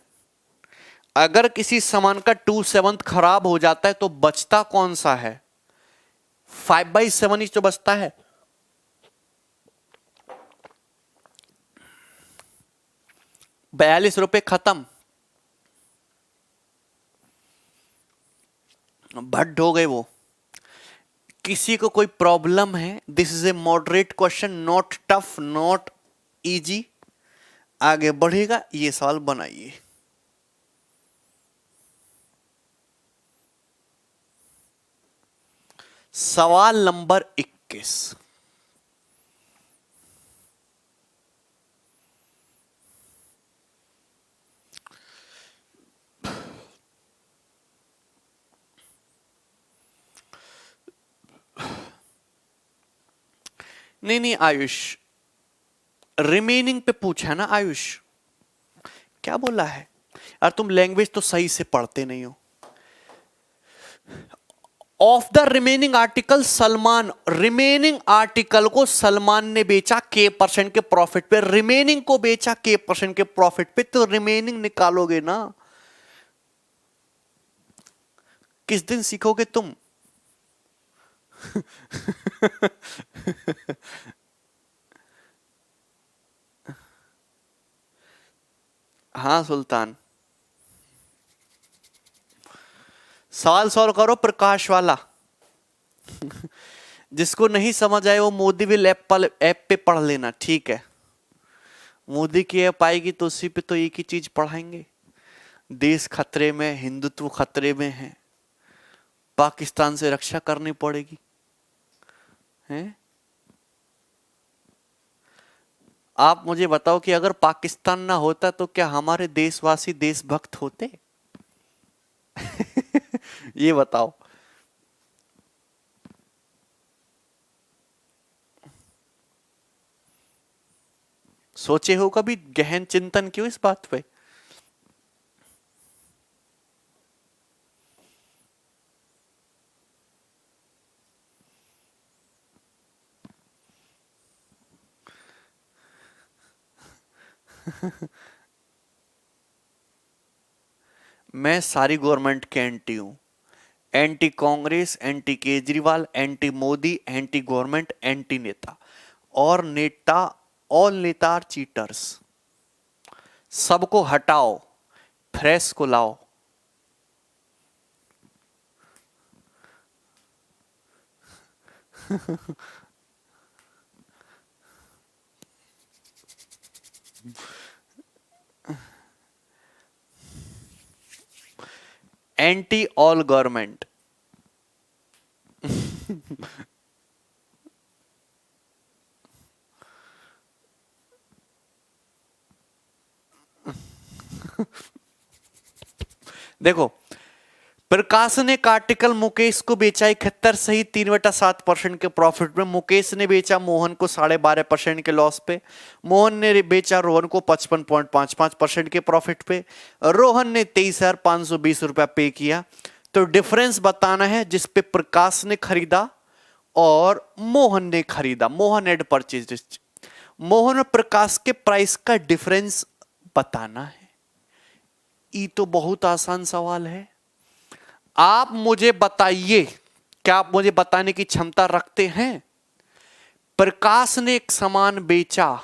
अगर किसी सामान का 2/7 खराब हो जाता है तो बचता कौन सा है? 5/7 ही तो बचता है। ₹42 खत्म, भट्ट हो गए वो। किसी को कोई प्रॉब्लम है? This is a moderate question, not tough, not easy. आगे बढ़ेगा, ये सवाल बनाइए। सवाल नंबर 21, नहीं आयुष, रिमेनिंग पे पूछा ना आयुष, क्या बोला है? और तुम लैंग्वेज तो सही से पढ़ते नहीं हो। Of the remaining article Salman, remaining article को सलमान ने बेचा K% के प्रॉफिट पे, रिमेनिंग को बेचा K% के प्रॉफिट पे, तो रिमेनिंग निकालोगे ना। किस दिन सीखोगे तुम? हाँ सुल्तान, सवाल सॉल्व करो प्रकाश वाला। जिसको नहीं समझ आए वो मोदी विल ऐप पे पढ़ लेना, ठीक है। मोदी की ऐप आएगी तो उसी पे तो एक ही चीज पढ़ाएंगे। देश खतरे में, हिंदुत्व खतरे में है, पाकिस्तान से रक्षा करनी पड़ेगी, हैं? आप मुझे बताओ कि अगर पाकिस्तान ना होता तो क्या हमारे देशवासी देशभक्त होते? ये बताओ। सोचे हो कभी, गहन चिंतन क्यों इस बात पे? मैं सारी गवर्नमेंट के एंटी हूं, anti Congress, anti Kejriwal, anti Modi, anti government, anti नेता। और नेता, ऑल नेता आर चीटर्स। सबको हटाओ, फ्रेश को लाओ। Anti all government. देखो, प्रकाश ने एक आर्टिकल मुकेश को बेचा 71 सही 3/7% के प्रॉफिट में। मुकेश ने बेचा मोहन को 12.5% के लॉस पे। मोहन ने बेचा रोहन को 55.55% के प्रॉफिट पे। रोहन ने 23,520 रुपया पे किया। तो डिफरेंस बताना है जिस पे प्रकाश ने खरीदा और मोहन ने खरीदा। मोहन एड परचेज, मोहन और प्रकाश के प्राइस का डिफरेंस बताना है। ये तो बहुत आसान सवाल है। आप मुझे बताइए, क्या आप मुझे बताने की क्षमता रखते हैं? प्रकाश ने एक सामान बेचा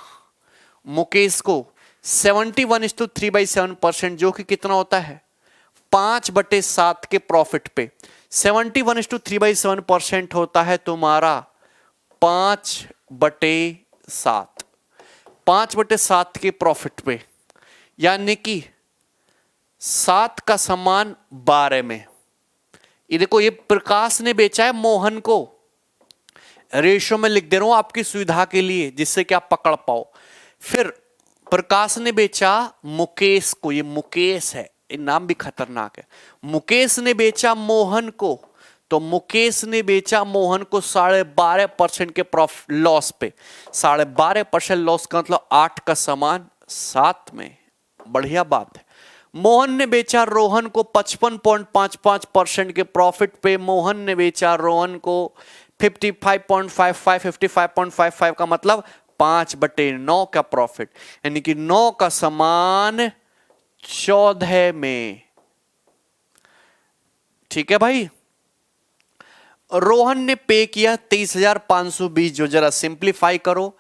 मुकेश को 71:3/7%, जो कि कितना होता है 5/7 के प्रॉफिट पे। 71:3/7% होता है तुम्हारा 5/7, 5/7 के प्रॉफिट पे, यानी कि 7 का सामान 12 में। ये देखो, ये प्रकाश ने बेचा है मोहन को, रेशो में लिख दे रहा हूं आपकी सुविधा के लिए जिससे कि आप पकड़ पाओ। फिर प्रकाश ने बेचा मुकेश को, ये मुकेश है, ये नाम भी खतरनाक है। मुकेश ने बेचा मोहन को, तो मुकेश ने बेचा मोहन को 12.5% के प्रॉफिट लॉस पे। 12.5% लॉस का मतलब 8 का सामान 7 में, बढ़िया बात है। मोहन ने बेचा रोहन को 55.55% के प्रॉफिट पे। मोहन ने बेचा रोहन को 55.55 का मतलब 5/9 का प्रॉफिट, यानी कि 9 का सामान 14 में। ठीक है भाई। रोहन ने पे किया 23,520, जो जरा सिंप्लीफाई करो,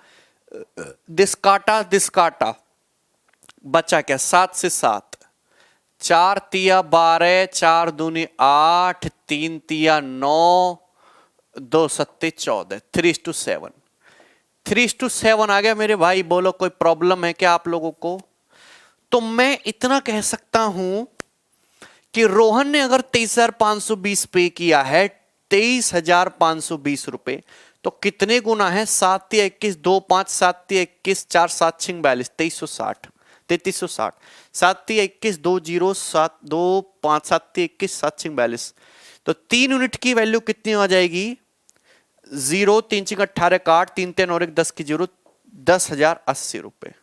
दिस काटा बचा क्या 7 से 7, 4 तिया 12, 4 दूनी 8, 3 तिया 9, 2 सत्ते 14, 3:7। 3:7 आ गया मेरे भाई। बोलो कोई प्रॉब्लम है क्या आप लोगों को? तो मैं इतना कह सकता हूं कि रोहन ने अगर 23,520 पे किया है, 23,520 रुपए, तो कितने गुना है? 7 तिया 21, 2 5, 7 तिया 21, 4 7 6 42, 2360, 3360। 7 तिया 21, 2 0 7 2 5 7 तिया 21, 7 6 42। तो 3 यूनिट की वैल्यू कितनी हो जाएगी? 0 3 6 18 का 8, 3 3 और 1 10 की 0, 10,080 रुपए।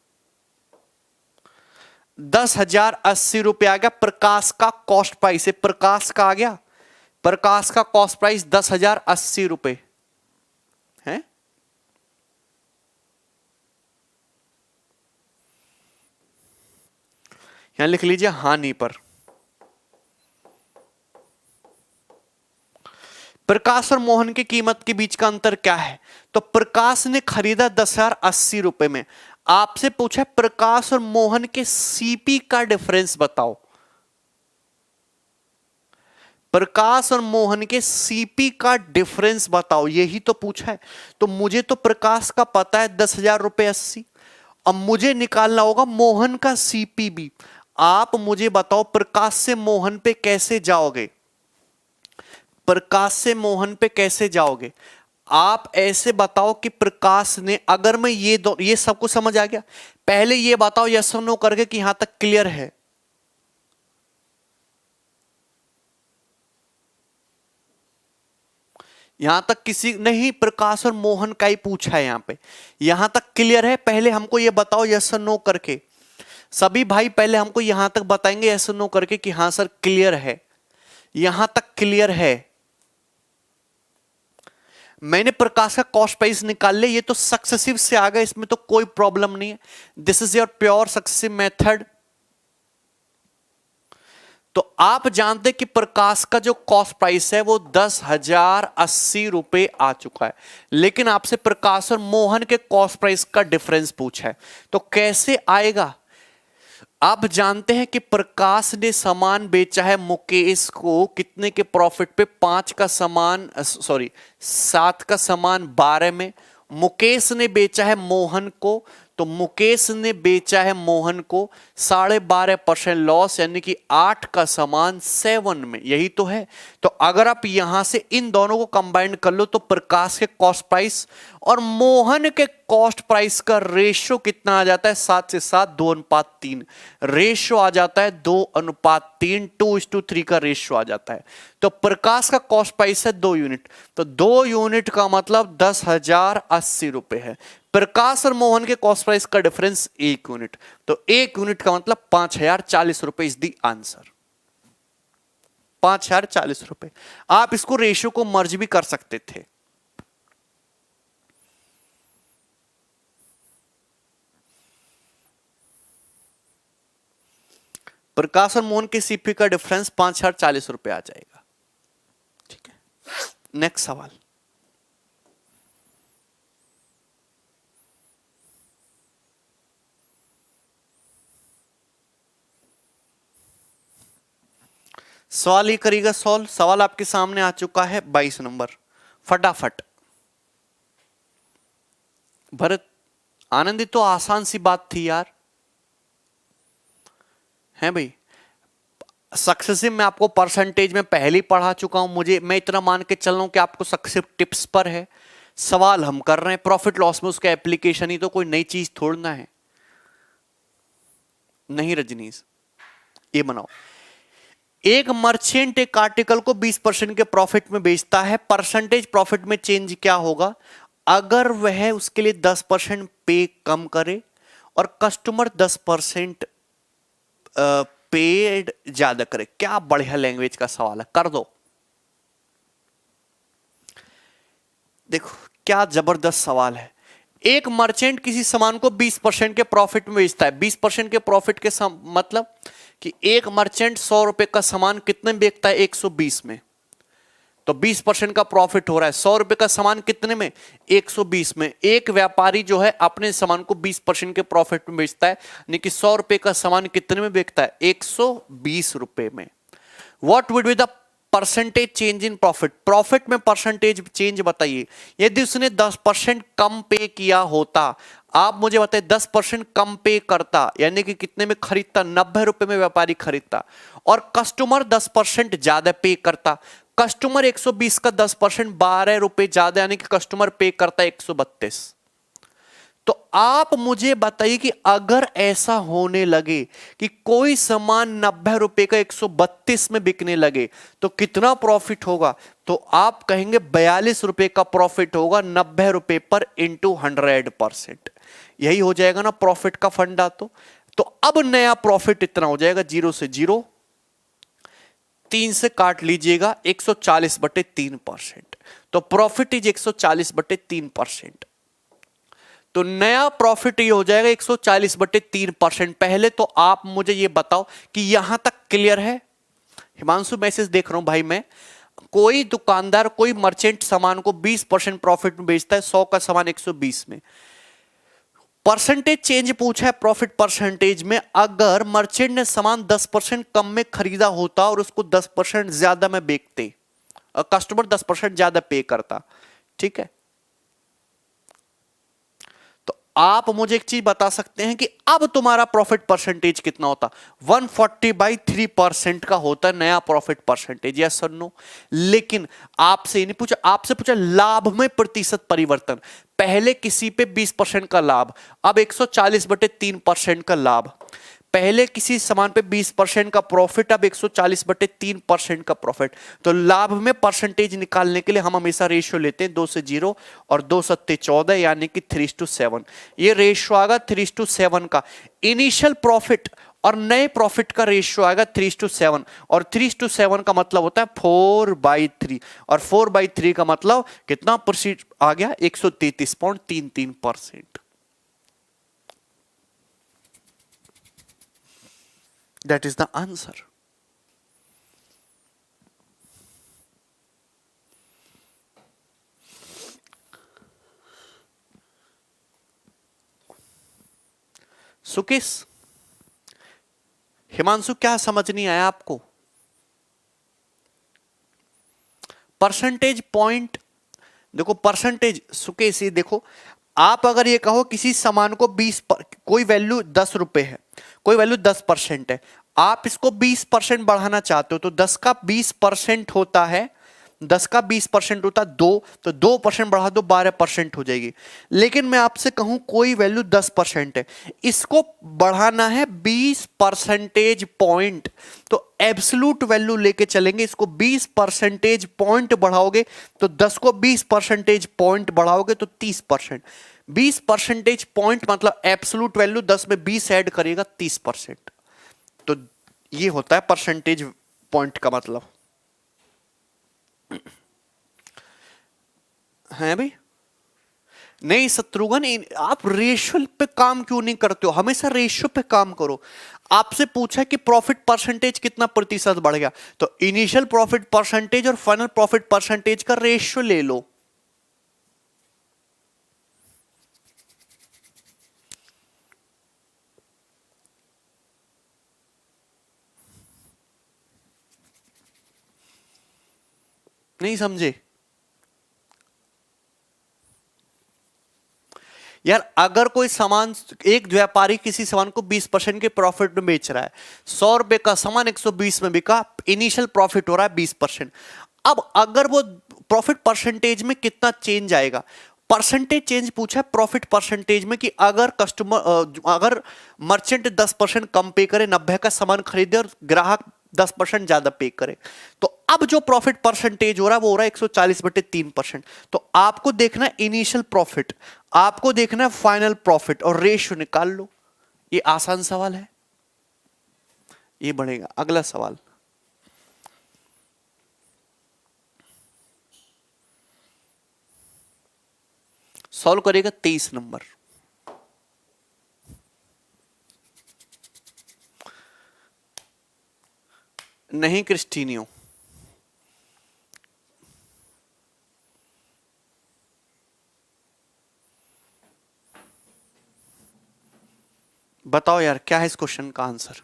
10,080 रुपए आ गया प्रकाश का कॉस्ट प्राइस। प्रकाश का आ गया प्रकाश का कॉस्ट प्राइस 10,080 रुपए है। यहां लिख लीजिए हानि पर। प्रकाश और मोहन की कीमत के बीच का अंतर क्या है? तो प्रकाश ने खरीदा 10,080 रुपए में। आपसे पूछा प्रकाश और मोहन के सीपी का डिफरेंस बताओ। प्रकाश और मोहन के सीपी का डिफरेंस बताओ, यही तो पूछा है। तो मुझे तो प्रकाश का पता है 10,000 रुपए 80। अब मुझे निकालना होगा मोहन का सीपी भी। आप मुझे बताओ प्रकाश से मोहन पे कैसे जाओगे? प्रकाश से मोहन पे कैसे जाओगे? आप ऐसे बताओ कि प्रकाश ने, अगर मैं ये सब कुछ समझ आ गया, पहले ये बताओ यस और नो करके कि यहां तक क्लियर है। यहां तक किसी नहीं, प्रकाश और मोहन का ही पूछा है यहां पे। यहां तक क्लियर है? पहले हमको ये बताओ यस और नो करके। सभी भाई पहले हमको यहां तक बताएंगे यस और नो करके कि हां सर क्लियर है। यहां तक क्लियर है? मैंने प्रकाश का कॉस्ट प्राइस निकाल लिया, ये तो सक्सेसिव से आ गया, इसमें तो कोई प्रॉब्लम नहीं है। This is your pure successive method. तो आप जानते कि प्रकाश का जो कॉस्ट प्राइस है वो 10,080 रुपए आ चुका है, लेकिन आपसे प्रकाश और मोहन के कॉस्ट प्राइस का डिफरेंस पूछा है। तो कैसे आएगा? आप जानते हैं कि प्रकाश ने सामान बेचा है मुकेश को कितने के प्रॉफिट पे? 5 का सामान, सॉरी 7 का सामान 12 में। मुकेश ने बेचा है मोहन को, तो मुकेश ने बेचा है मोहन को 12.5% लॉस, यानी कि 8 का सामान 7 में। यही तो है। तो अगर आप यहां से इन दोनों को कंबाइन कर लो तो प्रकाश के कॉस्ट प्राइस और मोहन के कॉस्ट प्राइस का रेशियो कितना आ जाता है? 7 से 7 2:3 रेशियो आ जाता है। 2:3 2:3 का रेशियो आ जाता है। तो प्रकाश का कॉस्ट प्राइस है 2 यूनिट, तो 2 यूनिट का मतलब 10,080 रुपए है। प्रकाश और मोहन के कॉस्ट प्राइस का डिफरेंस 1 यूनिट, तो 1 यूनिट का मतलब 5,040 रुपए इज द आंसर। 5,040 रुपए। आप इसको रेशियो को मर्ज भी कर सकते थे। प्रकाश और मोहन के सीपी का डिफरेंस 5,040 रुपए आ जाएगा। ठीक है, नेक्स्ट सवाल। सवाल ये करिएगा सॉल्व। सवाल आपके सामने आ चुका है 22 नंबर। फटाफट। भरत आनंदित, तो आसान सी बात थी यार, है भाई। सक्सेसिव में आपको परसेंटेज में पहले ही पढ़ा चुका हूं। मैं इतना मान के चल रहा हूं कि आपको सक्सेसिव टिप्स पर है। सवाल हम कर रहे हैं प्रॉफिट लॉस में, उसका एप्लीकेशन ही तो कोई नई चीज थोड़ना है। नहीं रजनीश, ये बनाओ। एक मर्चेंट एक आर्टिकल को 20% के प्रॉफिट में बेचता है। परसेंटेज प्रॉफिट में चेंज क्या होगा अगर वह उसके लिए 10% पे कम करे और कस्टमर 10% पेड ज्यादा करे? क्या बढ़िया लैंग्वेज का सवाल है, कर दो। देखो क्या जबरदस्त सवाल है। एक मर्चेंट किसी सामान को 20% के प्रॉफिट में बेचता है। 20% के प्रॉफिट के मतलब कि एक मर्चेंट 100 रुपए का सामान कितने में बेचता है? 120 में। तो 20% का प्रॉफिट हो रहा है। 100 रुपए का सामान कितने में? 120 में। एक व्यापारी जो है अपने सामान को 20% के प्रॉफिट में बेचता है, यानी कि 100 रुपए का सामान कितने में बेचता है? 120 रुपए में। What would be the percentage change in profit? Profit में परसेंटेज चेंज बताइए। यदि उसने 10% कम पे किया होता, आप मुझे बताइए 10% कम पे करता, यानी कि कितने में खरीदता? 90 रुपए में व्यापारी खरीदता, और कस्टमर 10% ज्यादा पे करता। कस्टमर 120 का 10% 12 रुपए ज्यादा, यानी कि कस्टमर पे करता 132। तो आप मुझे बताइए कि अगर ऐसा होने लगे कि कोई सामान 90 रुपए का 132 में बिकने लगे तो कितना प्रॉफिट होगा? तो आप कहेंगे 42 रुपए का प्रॉफिट होगा 90 रुपए पर इंटू 100%। यही हो जाएगा ना प्रॉफिट का फंडा। तो अब नया प्रॉफिट इतना हो जाएगा, 0 से 0 3 से काट लीजिएगा 140/3%, तो प्रॉफिट इज 140/3%। तो नया प्रॉफिट ये हो जाएगा 140/3%। पहले तो आप मुझे ये बताओ कि यहां तक क्लियर है? हिमांशु मैसेज देख रहा हूं भाई मैं। कोई दुकानदार, कोई मर्चेंट सामान को 20% प्रॉफिट में बेचता है, 100 का सामान 120 में। परसेंटेज चेंज पूछा है प्रॉफिट परसेंटेज में। अगर मर्चेंट ने सामान 10% कम में खरीदा होता और उसको 10% ज्यादा में बेचते, कस्टमर 10% ज्यादा पे करता, ठीक है, तो आप मुझे एक चीज बता सकते हैं कि अब तुम्हारा प्रॉफिट परसेंटेज कितना होता? 140/3% का होता नया प्रॉफिट परसेंटेज, यस और नो। लेकिन आपसे नहीं पूछा, आपसे पूछा लाभ में प्रतिशत परिवर्तन। पहले किसी पे 20% का लाभ, अब 140/3% का लाभ। पहले किसी सामान पे 20% का प्रॉफिट, अब 140/3% का प्रॉफिट। तो लाभ में परसेंटेज निकालने के लिए हम हमेशा रेशियो लेते हैं 2 से 0 और 2 सत्ते 14, यानी कि 3:7। ये रेशियो आएगा 3:7 का। इनिशियल प्रॉफिट और नए प्रॉफिट का रेशियो आएगा 3:7, और 3:7 का मतलब होता है 4/3, और 4/3 का मतलब कितना परसेंट आ गया? 133.33%। That is the answer. Sukesh, Himanshu, क्या समझ नहीं आया आपको? परसेंटेज पॉइंट देखो, परसेंटेज सुकेश ये देखो, आप अगर ये कहो किसी सामान को 20, कोई वैल्यू 10 रुपए है, कोई वैल्यू 10% है, आप इसको 20% बढ़ाना चाहते हो, तो 10 का 20% होता है, 10 का 20% होता है 2, तो 2% बढ़ा दो 12% हो जाएगी। लेकिन मैं आपसे कहूं कोई वैल्यू 10% है, इसको बढ़ाना है 20% पॉइंट, तो एब्सोल्यूट वैल्यू लेके चलेंगे। इसको 20% पॉइंट बढ़ाओगे तो 10 को 20% पॉइंट बढ़ाओगे तो 30%। 20% पॉइंट मतलब एब्सोल्यूट वैल्यू, 10 में 20 ऐड करेगा 30%। तो ये होता है परसेंटेज पॉइंट का मतलब है भाई। नहीं शत्रुघ्न, आप रेशियो पे काम क्यों नहीं करते हो? हमेशा रेशियो पे काम करो। आपसे पूछा कि प्रॉफिट परसेंटेज कितना प्रतिशत बढ़ गया, तो इनिशियल प्रॉफिट परसेंटेज और फाइनल प्रॉफिट परसेंटेज का रेशियो ले लो। नहीं समझे यार? अगर कोई सामान, एक व्यापारी किसी सामान को 20% के प्रॉफिट में बेच रहा है, 100 रुपए का सामान 120 में बिका, इनिशियल प्रॉफिट हो रहा है 20%। अब अगर वो प्रॉफिट परसेंटेज में कितना चेंज आएगा? परसेंटेज चेंज पूछा है प्रॉफिट परसेंटेज में, कि अगर अगर मर्चेंट 10% कम पे करे, 90 का सामान खरीदे और ग्राहक 10% ज्यादा पे करे, तो अब जो प्रॉफिट परसेंटेज हो रहा है वो हो रहा है 140/3%। तो आपको देखना है इनिशियल प्रॉफिट, आपको देखना है फाइनल प्रॉफिट, और रेशियो निकाल लो। ये आसान सवाल है, ये बढ़ेगा। अगला सवाल सॉल्व करेगा 23 नंबर। नहीं क्रिस्टीनियो, बताओ यार क्या है इस क्वेश्चन का आंसर?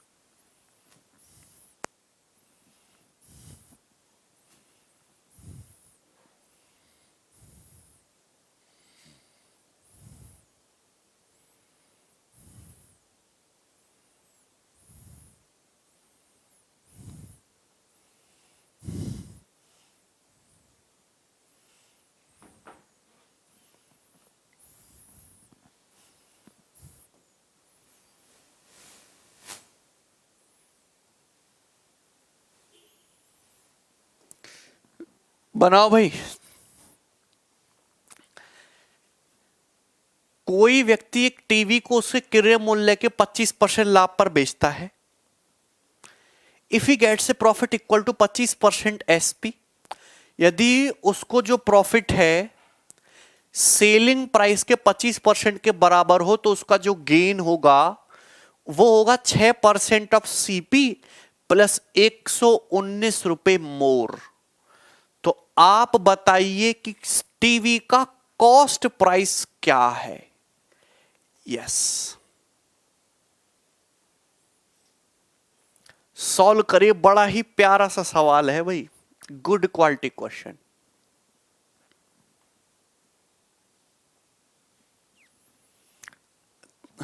बनाओ भाई। कोई व्यक्ति एक टीवी को उसके क्रय मूल्य के 25% लाभ पर बेचता है। If he gets a profit equal to 25% SP, यदि उसको जो प्रॉफिट है सेलिंग प्राइस के 25% के बराबर हो तो उसका जो गेन होगा वो होगा 6% ऑफ सीपी प्लस 119 रुपए मोर। तो आप बताइए कि टीवी का कॉस्ट प्राइस क्या है? यस, सॉल्व करिए, बड़ा ही प्यारा सा सवाल है भाई, गुड क्वालिटी क्वेश्चन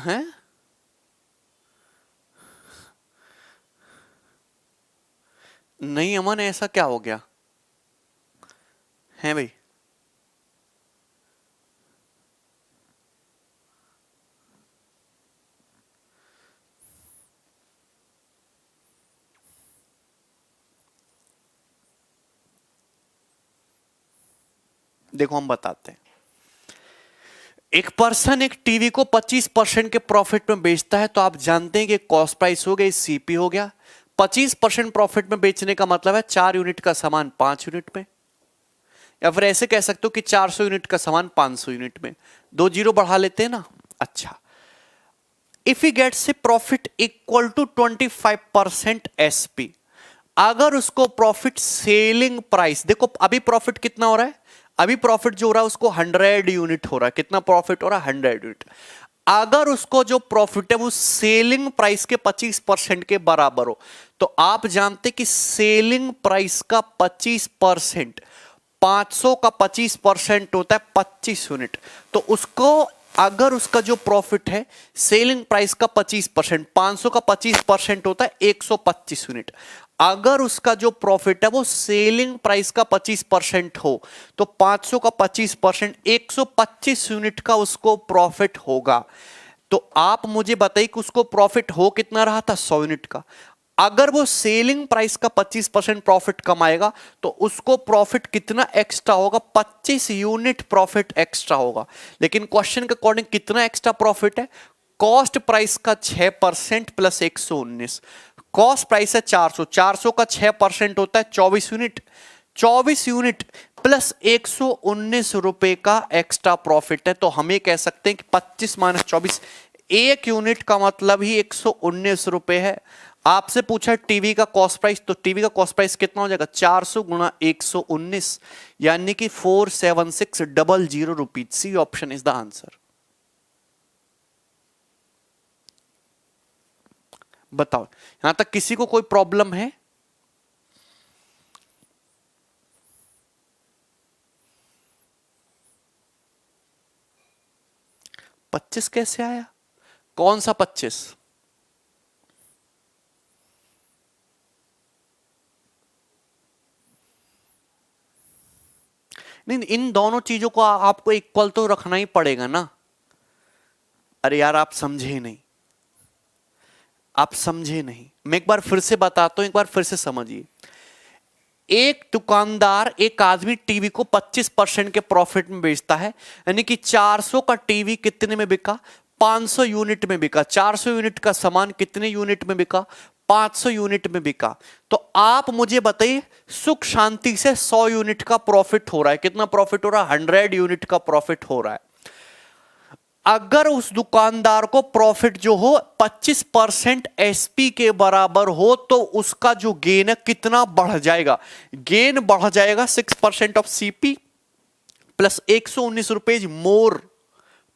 है। नहीं अमन, ऐसा क्या हो गया है भाई? देखो हम बताते हैं, एक पर्सन एक टीवी को 25% के प्रॉफिट में बेचता है, तो आप जानते हैं कि कॉस्ट प्राइस हो गई, सीपी हो गया। 25% प्रॉफिट में बेचने का मतलब है 4 यूनिट का सामान 5 यूनिट में, या फिर ऐसे कह सकते हो कि 400 यूनिट का सामान 500 यूनिट में। 2 जीरो बढ़ा लेते हैं ना। अच्छा, if he gets a profit equal to 25% SP, अगर उसको प्रॉफिट सेलिंग प्राइस, देखो अभी प्रॉफिट कितना हो रहा है, अभी प्रॉफिट जो हो रहा है उसको 100 यूनिट हो रहा है। कितना प्रॉफिट हो रहा है? 100 यूनिट। अगर उसको जो प्रॉफिट है वो सेलिंग प्राइस के 25% के बराबर हो, तो आप जानते कि सेलिंग प्राइस का 25%, 500 का 25% होता है 25 यूनिट। तो उसको, अगर उसका जो प्रॉफिट है सेलिंग प्राइस का 25%, 500 का 25% होता है 125 यूनिट। अगर उसका जो प्रॉफिट है वो सेलिंग प्राइस का 25% हो, तो 500 का 25% 125 यूनिट का उसको प्रॉफिट होगा। तो आप मुझे बताइए कि उसको प्रॉफिट हो कितना रहा था? 100 यूनिट का। अगर वो सेलिंग प्राइस का 25% प्रॉफिट कमाएगा तो उसको प्रॉफिट कितना एक्स्ट्रा होगा? 25 यूनिट प्रॉफिट एक्स्ट्रा होगा। लेकिन क्वेश्चन के अकॉर्डिंग कितना एक्स्ट्रा प्रॉफिट है? कॉस्ट प्राइस का 6% प्लस 119। कॉस्ट प्राइस है 400, 400 का 6% होता है 24 यूनिट, 24 यूनिट प्लस 119 रुपए का एक्स्ट्रा प्रॉफिट है। तो हम ये कह सकते हैं कि 25 माइनस 24, 1 यूनिट का मतलब ही 119 रुपए है। आपसे पूछा टीवी का कॉस्ट प्राइस, तो टीवी का कॉस्ट प्राइस कितना हो जाएगा? 400 गुणा 119, यानी कि 47600 rupees. C option is the answer. बताओ, यहां तक किसी को कोई प्रॉब्लम है? पच्चीस कैसे आया? कौन सा 25? नहीं, इन दोनों चीजों को आपको इक्वल तो रखना ही पड़ेगा ना। अरे यार आप समझे नहीं, आप समझे नहीं। मैं एक बार फिर से बताता हूं, एक बार फिर से समझिए। एक दुकानदार, एक आदमी टीवी को 25% के प्रॉफिट में बेचता है, यानी कि 400 का टीवी कितने में बिका? 500 यूनिट में बिका। 400 यूनिट का सामान कितने यूनिट में बिका? 500 यूनिट में बिका। तो आप मुझे बताइए, सुख शांति से 100 यूनिट का प्रॉफिट हो रहा है। कितना प्रॉफिट हो रहा है? 100 यूनिट का प्रॉफिट हो रहा है। अगर उस दुकानदार को प्रॉफिट जो हो 25% एसपी के बराबर हो, तो उसका जो गेन है कितना बढ़ जाएगा? गेन बढ़ जाएगा 6% ऑफ सीपी प्लस 119 रुपए मोर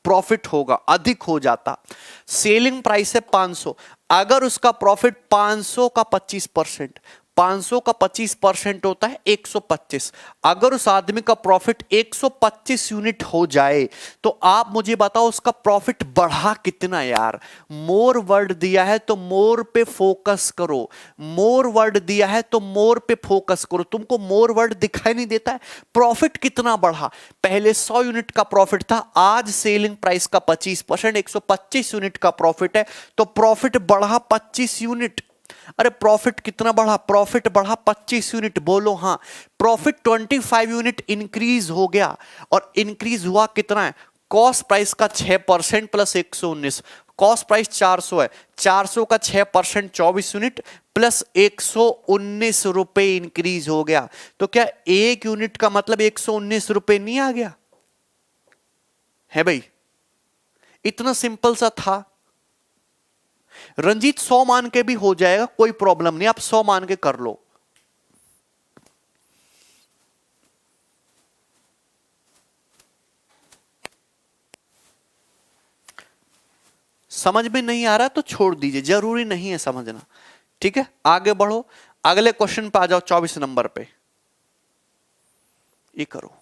प्रॉफिट होगा, अधिक हो जाता। सेलिंग प्राइस है 500, अगर उसका प्रॉफिट 500 का 25%, 500 का 25% होता है 125। अगर उस आदमी का प्रॉफिट 125 यूनिट हो जाए, तो आप मुझे बताओ उसका प्रॉफिट बढ़ा कितना? यार मोर वर्ड दिया है तो मोर पे फोकस करो, मोर वर्ड दिया है तो मोर पे फोकस करो। तुमको मोर वर्ड दिखाई नहीं देता है? प्रॉफिट कितना बढ़ा? पहले 100 यूनिट का प्रॉफिट था, आज सेलिंग प्राइस का 25%, 125 यूनिट का प्रॉफिट है, तो प्रॉफिट बढ़ा 25 यूनिट। अरे प्रॉफिट कितना बढ़ा? प्रॉफिट बढ़ा 25 यूनिट। बोलो हाँ। प्रॉफिट 25 यूनिट इंक्रीज हो गया, और इंक्रीज हुआ कितना है? कॉस्ट प्राइस का 6% प्लस 119। कॉस्ट प्राइस 400 है, 400 का 6% 24 यूनिट प्लस 119 रुपए इंक्रीज हो गया। तो क्या एक यूनिट का मतलब 119 रुपए नहीं आ गया है भाई? इतना सिंपल सा था। रंजीत 100 मान के भी हो जाएगा, कोई प्रॉब्लम नहीं, आप 100 मान के कर लो। समझ में नहीं आ रहा तो छोड़ दीजिए, जरूरी नहीं है समझना, ठीक है? आगे बढ़ो, अगले क्वेश्चन पे आ जाओ, 24 नंबर पे। ये करो,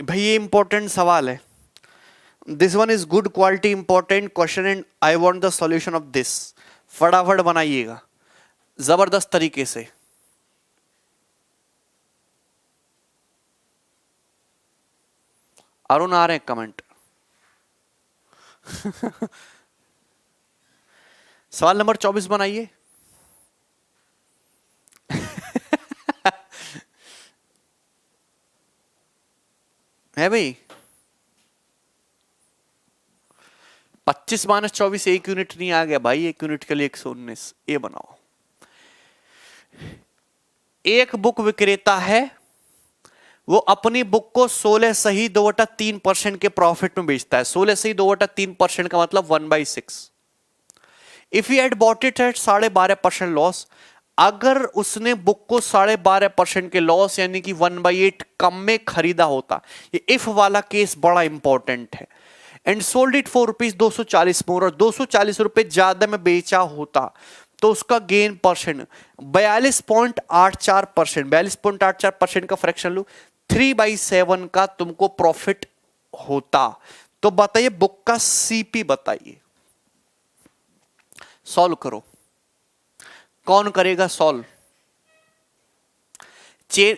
भाई ये इंपॉर्टेंट सवाल है। This one is good quality important question and I want the solution of this. फटाफट बनाइएगा जबरदस्त तरीके से। अरुण आ रहे हैं कमेंट। सवाल नंबर 24 बनाइए। है भाई 25 माइनस 24 एक यूनिट नहीं आ गया भाई, एक यूनिट के लिए 119। ये बनाओ। एक बुक विक्रेता है, वो अपनी बुक को 16 सही 2/3% के प्रॉफिट में बेचता है। 16 सही 2/3% का मतलब 1/6। If he had bought it at 12.5% loss, अगर उसने बुक को 12.5% के लॉस यानी कि 1/8 कम में खरीदा होता, ये इफ वाला केस बड़ा इंपॉर्टेंट है, एंड सोल्ड इट फॉर ₹240 मोर, और 240 रुपए ज्यादा में बेचा होता, तो उसका गेन परसेंट 42.84%। 42.84% का फ्रैक्शन लो, 3/7 का तुमको प्रॉफिट होता। तो बताइए बुक का सीपी बताइए, सॉल्व करो। कौन करेगा सॉल्व?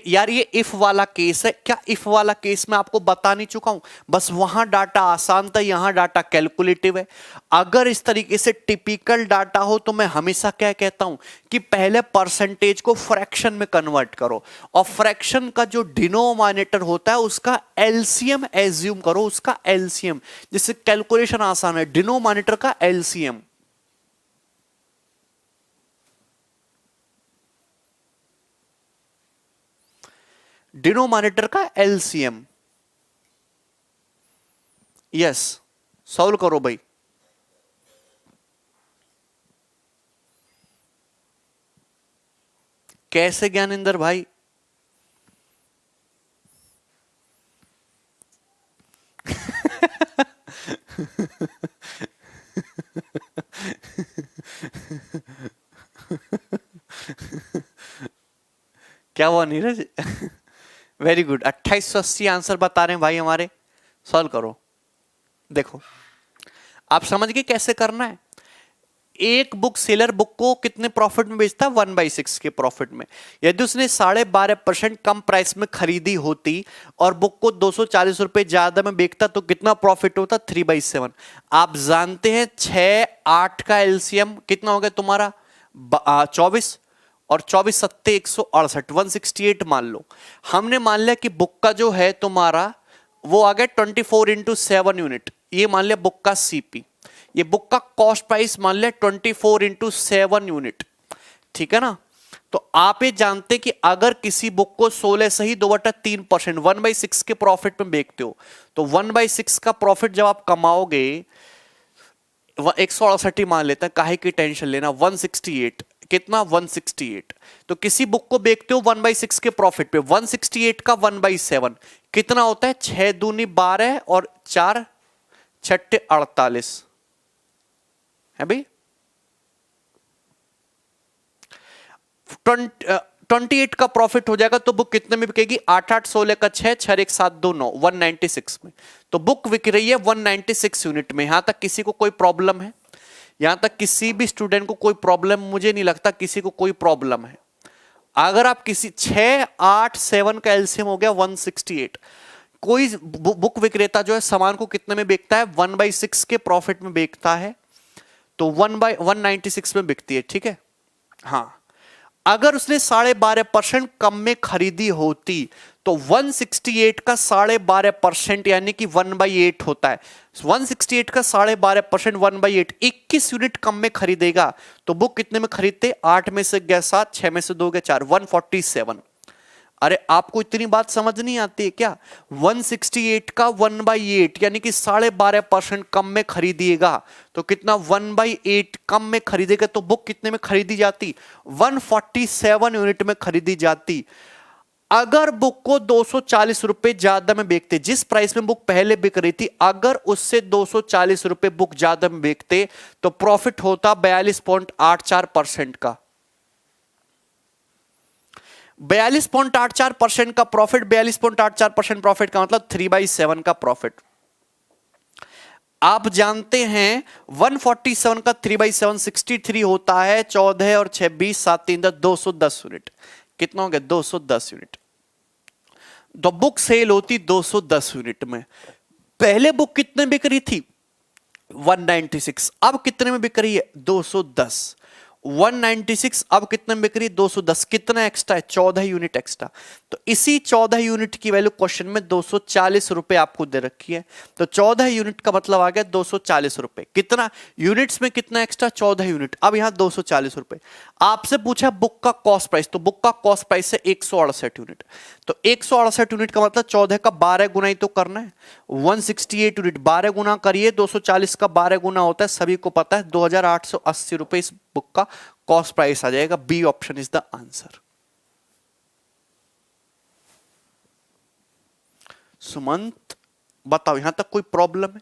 यार ये इफ वाला केस है क्या? इफ वाला केस में आपको बता नहीं चुका हूं? बस वहां डाटा आसान था, यहां डाटा कैलकुलेटिव है। अगर इस तरीके से टिपिकल डाटा हो तो मैं हमेशा क्या कहता हूं कि पहले परसेंटेज को फ्रैक्शन में कन्वर्ट करो, और फ्रैक्शन का जो डिनोमिनेटर होता है उसका एलसीएम एज्यूम करो, उसका एलसीएम, जिससे कैलकुलेशन आसान है। डिनोमिनेटर का एलसीएम, डिनोमिनेटर का एलसीएम। यस, सॉल्व करो भाई। कैसे ज्ञानेंद्र भाई? क्या हुआ नीरज? वेरी गुड, 2880 आंसर बता रहे हैं भाई हमारे। सॉल्व करो। देखो आप समझ गए कैसे करना है। एक बुक सेलर बुक को कितने प्रॉफिट में बेचता है? 1/6 के प्रॉफिट में। यदि उसने 12.5% कम प्राइस में खरीदी होती और बुक को 240 रुपए ज्यादा में बेचता तो कितना प्रॉफिट होता? 3/7। आप जानते हैं 6 8 का एलसीएम कितना हो गया तुम्हारा? 24, और 24 सत्ते 168, 168 मान लो। हमने मान लिया कि बुक का जो है तुम्हारा वो आ गया 24/7 यूनिट, ये मान लिया बुक का सीपी। ये बुक का कॉस्ट प्राइस मान लिया 24/7 यूनिट, ठीक है ना? तो आप ये जानते कि अगर किसी बुक को 16 सही 2/3% 1/6 के प्रॉफिट में बेचते हो, तो 1/6 का प्रॉफिट जब आप कमाओगे, 168 मान लेते हैं, काहे की टेंशन लेना, 168 कितना? 168। तो किसी बुक को बेचते हो 1/6 के प्रॉफिट पे, 168 का 1/7 कितना होता है? 6 दूनी 12 और 4 छठे 48 है भाई। 28 का प्रॉफिट हो जाएगा तो बुक कितने में बिकेगी? 8 8 16 का 6 6 1 7 2 9, 196 में। तो बुक बिक रही है 196 यूनिट में। यहां तक किसी को कोई प्रॉब्लम है? यहां तक किसी भी स्टूडेंट को कोई प्रॉब्लम? मुझे नहीं लगता किसी को कोई प्रॉब्लम है। अगर आप किसी 6 8 7 का एलसीएम हो गया 168, कोई बुक विक्रेता जो है सामान को कितने में बेचता है, 1/6 के प्रॉफिट में बेचता है, तो 1/196 में बिकती है, ठीक है। हाँ, अगर उसने 12.5% कम में खरीदी होती तो 168 का 12.5% यानी कि 1/8 होता है। 168 का 12.5% 1/8, 21 यूनिट कम में खरीदेगा तो बुक कितने में खरीदते, 8 में से गया 7, 6 में से 2 गया 4, 147। अरे आपको इतनी बात समझ नहीं आती है क्या? 168 का 1/8 यानी कि 12.5% कम में खरीदिएगा तो कितना, 1/8 कम में खरीदेगा तो बुक कितने में खरीदी जाती, 147 यूनिट में खरीदी जाती। अगर बुक को 240 रुपए ज्यादा में बेचते, जिस प्राइस में बुक पहले बिक रही थी, अगर उससे 240 रुपए बुक ज्यादा में बेचते तो प्रॉफिट होता 42.84% का। 42.84% का प्रॉफिट, 42.84% प्रॉफिट का मतलब 3/7 का प्रॉफिट। आप जानते हैं 147 का 3/7 63 होता है, 14 और 6 20 7 3 10 210 यूनिट। कितना हो गया, 210 यूनिट। तो बुक सेल होती 210 यूनिट में। पहले बुक कितने बिक रही थी, 196, अब कितने में बिक रही है, 210। 196 अब कितने में बिक रही है, 210। कितना एक्स्ट्रा है, 14 यूनिट एक्स्ट्रा। तो इसी 14 यूनिट की वैल्यू क्वेश्चन में 240 रुपए आपको दे रखी है, तो 14 यूनिट का मतलब आ गया 240 रुपए। कितना यूनिट्स में कितना एक्स्ट्रा, 14 यूनिट। अब यहां 240 रुपए। आपसे पूछा बुक का कॉस्ट प्राइस, तो बुक का कॉस्ट प्राइस है 168 यूनिट। तो 168 यूनिट का मतलब 14 का 12 गुना ही तो करना है। 168 यूनिट 12 गुना करिए, 240 का 12 गुना होता है, सभी को पता है 2880 रुपए इस बुक का कॉस्ट प्राइस आ जाएगा। B option is the answer. Sumant बताओ, यहां तक कोई प्रॉब्लम है?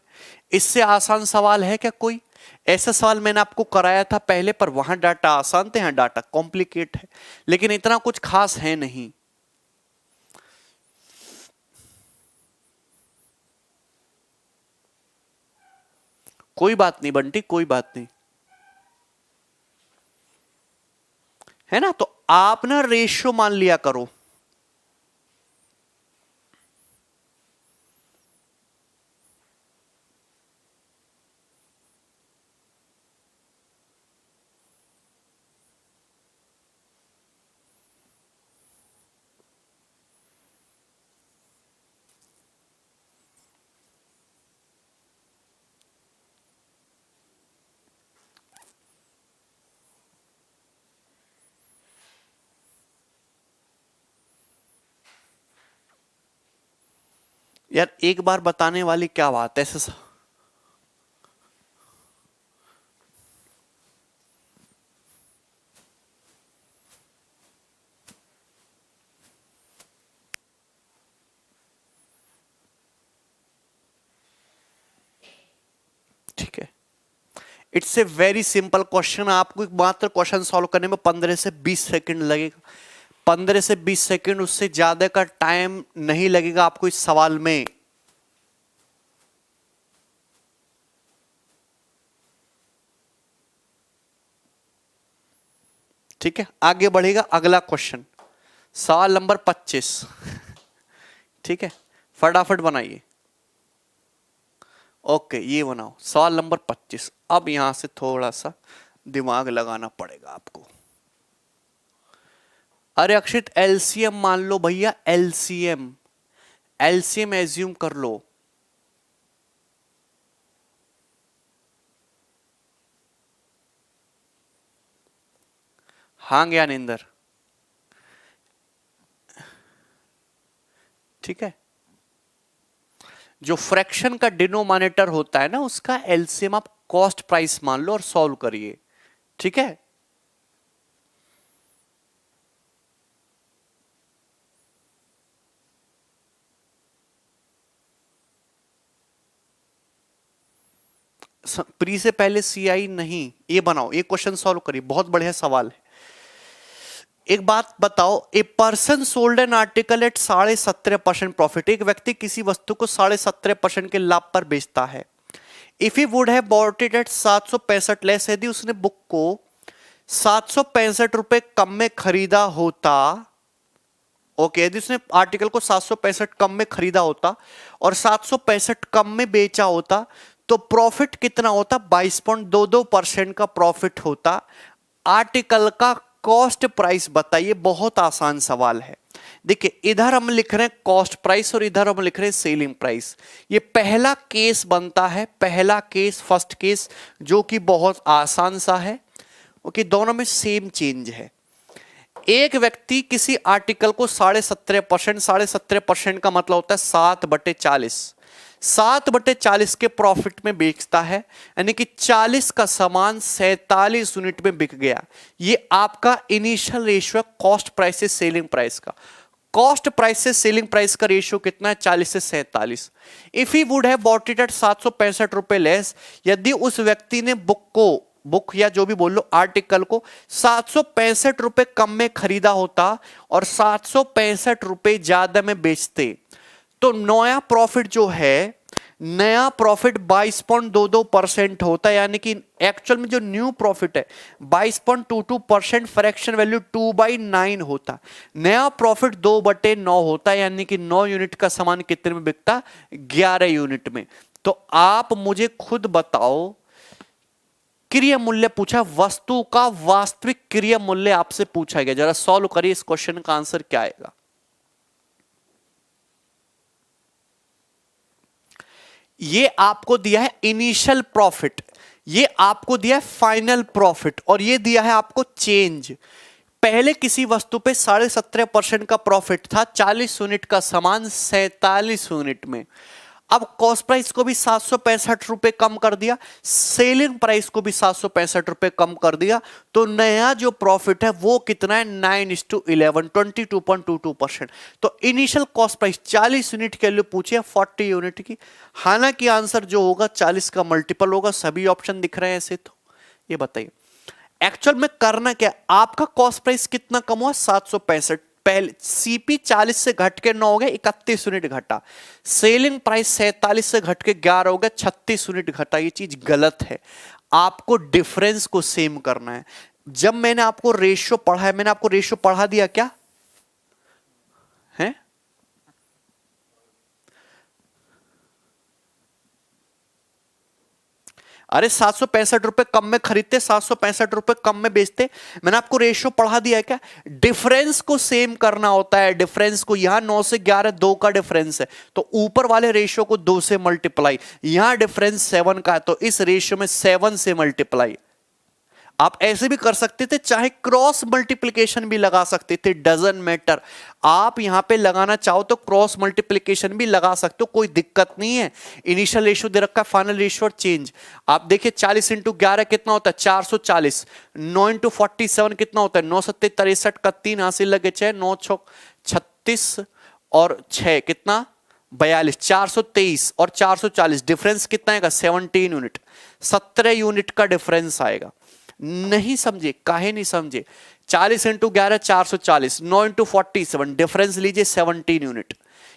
इससे आसान सवाल है क्या कोई? ऐसा सवाल मैंने आपको कराया था पहले, पर वहां डाटा आसान थे, यहां डाटा कॉम्प्लिकेट है, लेकिन इतना कुछ खास है नहीं। कोई बात नहीं बंटी, कोई बात नहीं, है ना। तो आप ना रेशियो मान लिया करो। यार एक बार बताने वाली क्या बात है, ऐसे ठीक है। It's a very simple question. आपको मात्र क्वेश्चन सॉल्व करने में 15 से 20 सेकंड लगेगा। 15 से 20 सेकंड, उससे ज्यादा का टाइम नहीं लगेगा आपको इस सवाल में। ठीक है, आगे बढ़ेगा अगला क्वेश्चन, सवाल नंबर 25। ठीक है, फटाफट बनाइए। ओके, ये बनाओ सवाल नंबर 25। अब यहां से थोड़ा सा दिमाग लगाना पड़ेगा आपको। अरे अक्षित, एलसीएम मान लो भैया, एलसीएम एलसीएम एज्यूम कर लो। हाँ ज्ञानेंद्र, ठीक है। जो फ्रैक्शन का डिनोमिनेटर होता है ना, उसका एलसीएम आप कॉस्ट प्राइस मान लो और सॉल्व करिए। ठीक है, प्री से पहले सीआई नहीं, ये बनाओ, ये क्वेश्चन सॉल्व करिए, बहुत बढ़िया सवाल है। एक बात बताओ, a person sold an article at 17.5% profit. एक व्यक्ति किसी वस्तु को 17.5% के लाभ पर बेचता है। If he would have bought it at 765 less, यदि उसने बुक को 765 रुपए कम में खरीदा होता ओके, यदि उसने आर्टिकल को 765 कम में खरीदा होता और 765 कम में बेचा होता तो प्रॉफिट कितना होता? 22.22% का प्रॉफिट होता। आर्टिकल का कॉस्ट प्राइस बताइए। बहुत आसान सवाल है। देखिए, इधर हम लिख रहे हैं कॉस्ट प्राइस और इधर हम लिख रहे हैं सेलिंग प्राइस। ये पहला केस बनता है, पहला केस, फर्स्ट केस, जो कि बहुत आसान सा है। ओके, दोनों में सेम चेंज है। एक व्यक्ति किसी आर्टिकल को 17.5%, 17.5% का मतलब होता है 7/40, 7/40 के प्रॉफिट में बेचता है, यानी कि 40 का सामान 47 यूनिट में बिक गया। ये आपका इनिशियल रेशियो कॉस्ट प्राइस से सेलिंग प्राइस का। कॉस्ट प्राइस से सेलिंग प्राइस का रेशियो कितना है? 40 से 47। If he would have bought it at 765 रुपए लेस, यदि उस व्यक्ति ने बुक या जो भी बोल लो आर्टिकल को 765 रुपए कम में खरीदा होता और 765 रुपए ज्यादा में बेचते, तो नया प्रॉफिट जो है, नया प्रॉफिट 22.22% होता है। यानी कि एक्चुअल में जो न्यू प्रॉफिट है 22.22%, फ्रैक्शन वैल्यू 2/9 होता। नया प्रॉफिट 2/9 होता है, यानी कि 9 यूनिट का सामान कितने में बिकता? 11 यूनिट में। तो आप मुझे खुद बताओ, क्रिया मूल्य पूछा, वस्तु का वास्तविक क्रिया मूल्य आपसे पूछा गया। जरा सॉल्व करिए इस क्वेश्चन का आंसर क्या आएगा। ये आपको दिया है इनिशियल प्रॉफिट, ये आपको दिया है फाइनल प्रॉफिट, और ये दिया है आपको चेंज। पहले किसी वस्तु पे 17.5% का प्रॉफिट था, 40 यूनिट का सामान 47 यूनिट में। अब कॉस्ट प्राइस को भी 765 रुपए कम कर दिया, सेलिंग प्राइस को भी 765 रुपए कम कर दिया, तो नया जो प्रॉफिट है वो कितना है? 9:11, 22.22%। तो इनिशियल कॉस्ट प्राइस 40 यूनिट के लिए पूछे 40 यूनिट की। हालांकि आंसर जो होगा 40 का मल्टीपल होगा। सभी ऑप्शन दिख रहे हैं ऐसे, तो ये बताइए एक्चुअल में करना क्या? आपका कॉस्ट प्राइस कितना कम हुआ? 765। पहले सीपी 40 से घट के 9 हो गया, 31 यूनिट घटा। सेलिंग प्राइस 47 से घट के 11 हो गया, 36 यूनिट घटा। ये चीज गलत है। आपको डिफरेंस को सेम करना है। जब मैंने आपको रेशियो पढ़ा है, मैंने आपको रेशियो पढ़ा दिया क्या है? अरे 765 रुपए कम में खरीदते, 765 रुपए कम में बेचते। मैंने आपको रेशियो पढ़ा दिया है क्या? डिफरेंस को सेम करना होता है। डिफरेंस को, यहां 9 से 11 2 का डिफरेंस है, तो ऊपर वाले रेशियो को 2 से मल्टीप्लाई। यहां डिफरेंस 7 का है, तो इस रेशियो में 7 से मल्टीप्लाई। आप ऐसे भी कर सकते थे, चाहे क्रॉस मल्टीप्लिकेशन भी लगा सकते थे, डजंट मैटर। आप यहां पे लगाना चाहो तो क्रॉस मल्टीप्लिकेशन भी लगा सकते हो, कोई दिक्कत नहीं है। इनिशियल रेशियो दे रखा है, फाइनल रेशियो और चेंज। आप देखिए 40 इंटू 11 कितना होता है? 440। 9 इंटू 47 कितना होता है? 9 सत्ते 63 का 3 हासिल लगे 6, 9 6 36 और 6 कितना? 42। 423 और 440 डिफरेंस कितना आएगा? 17 यूनिट। 17 यूनिट का डिफरेंस आएगा। नहीं समझे? काहे नहीं समझे? 40 इंटू 11 440, 9 इंटू 47, डिफरेंस लीजिए 17 यूनिट।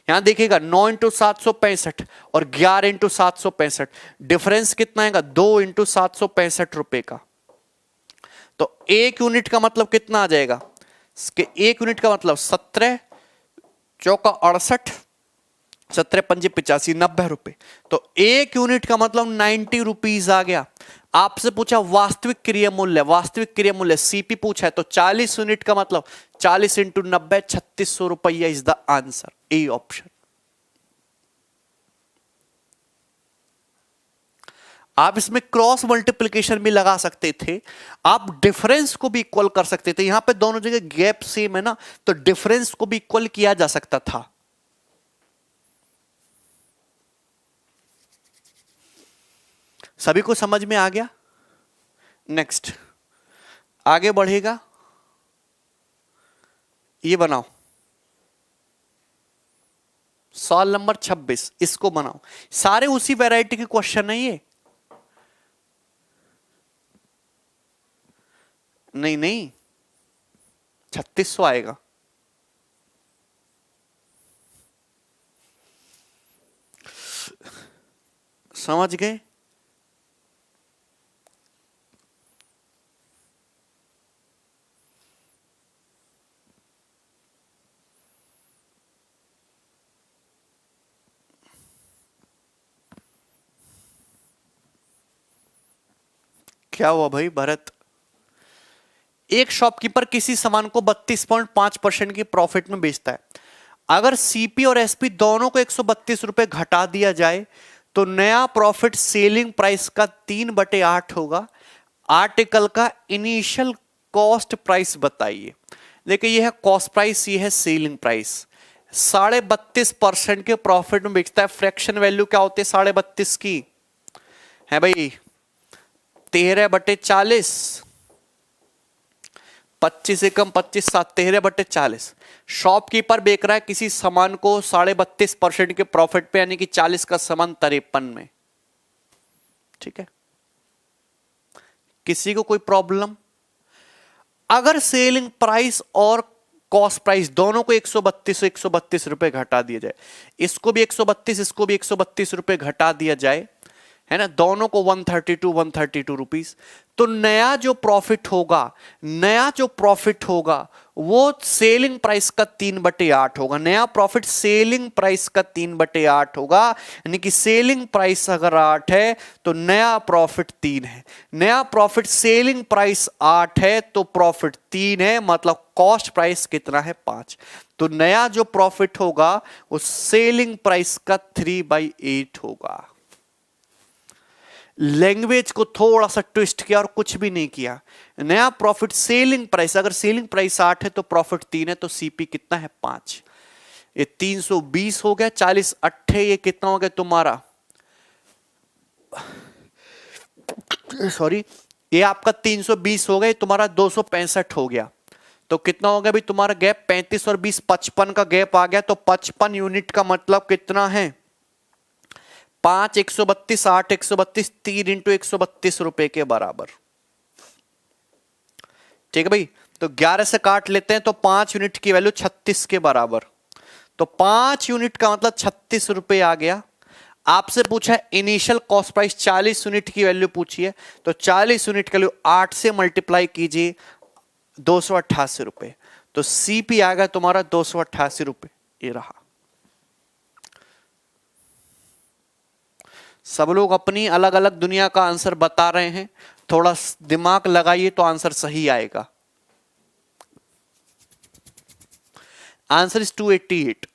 यहां देखिएगा 9 इंटू 765 और 11 इंटू 765, डिफरेंस कितना आएगा? 2 इंटू 765 रुपए का। तो 1 यूनिट का मतलब कितना आ जाएगा? 1 यूनिट का मतलब 17 चौका 68, 17 पंजे 85, 90 रुपए। तो 1 यूनिट का मतलब 90 रुपीज आ गया। आपसे पूछा वास्तविक क्रिया मूल्य, वास्तविक क्रिया मूल्य सीपी पूछा है, तो 40 यूनिट का मतलब 40 इंटू 90, 3600 रुपया is the answer. A option. आप इसमें क्रॉस मल्टीप्लिकेशन भी लगा सकते थे, आप डिफरेंस को भी इक्वल कर सकते थे। यहां पे दोनों जगह गैप सेम है ना, तो डिफरेंस को भी इक्वल किया जा सकता था। सभी को समझ में आ गया? नेक्स्ट आगे बढ़ेगा, ये बनाओ सवाल नंबर 26, इसको बनाओ। सारे उसी वैरायटी के क्वेश्चन है ये। नहीं नहीं, 3600 आएगा। समझ गए? क्या हुआ भाई भरत? एक शॉपकीपर किसी सामान को 32.5% की प्रॉफिट में बेचता है। अगर सीपी और एसपी दोनों को 132 रुपए घटा दिया जाए तो नया प्रॉफिट सेलिंग प्राइस का 3/8 होगा। आर्टिकल का इनिशियल कॉस्ट प्राइस बताइए। देखिए ये है कॉस्ट प्राइस, ये है सेलिंग प्राइस। 32.5% के प्रॉफिट में बेचता है। फ्रैक्शन वैल्यू क्या होती है 32.5 की? है भाई 13/40, 25 से कम 25 7, 13/40। शॉपकीपर बेच रहा है किसी सामान को 32.5% के प्रॉफिट पे, यानी कि 40 का सामान 53 में। ठीक है, किसी को कोई प्रॉब्लम? अगर सेलिंग प्राइस और कॉस्ट प्राइस दोनों को 132 रुपए घटा दिया जाए, इसको भी 132, इसको भी 132 रुपए घटा दिया जाए, है ना, दोनों को 132 रुपीस, तो नया जो प्रॉफिट होगा वो सेलिंग प्राइस का 3/8 होगा। नया प्रॉफिट सेलिंग प्राइस का 3/8 होगा, यानी कि सेलिंग प्राइस अगर 8 है तो नया प्रॉफिट 3 है। नया प्रॉफिट सेलिंग प्राइस 8 है तो प्रॉफिट 3 है, मतलब कॉस्ट प्राइस कितना है 5। तो नया जो प्रॉफिट होगा वो सेलिंग प्राइस का 3/8 होगा। लैंग्वेज को थोड़ा सा ट्विस्ट किया और कुछ भी नहीं किया। नया प्रॉफिट सेलिंग प्राइस, अगर सेलिंग प्राइस 8 है तो प्रॉफिट 3 है, तो सीपी कितना है 5। ये 320 हो गया, 40 8 ये कितना हो गया तुम्हारा, सॉरी ये आपका 320 हो गया, तुम्हारा 265 हो गया। तो कितना हो गया भी तुम्हारा गैप 35 और 20 55 का गैप आ गया। तो 55 यूनिट का मतलब कितना है 5 132 8 132 3 इंटू 132 रुपए के बराबर। ठीक है भाई, तो 11 से काट लेते हैं तो 5 यूनिट की वैल्यू 36 के बराबर। तो 5 यूनिट का मतलब 36 रुपए आ गया। आपसे पूछा है इनिशियल कॉस्ट प्राइस 40 यूनिट की वैल्यू पूछी है, तो 40 यूनिट की वैल्यू 8 से मल्टीप्लाई कीजिए 288 रुपए। तो सीपी आ गया तुम्हारा 288 रुपए। ये रहा। सब लोग अपनी अलग अलग दुनिया का आंसर बता रहे हैं, थोड़ा दिमाग लगाइए तो आंसर सही आएगा। Answer is 288।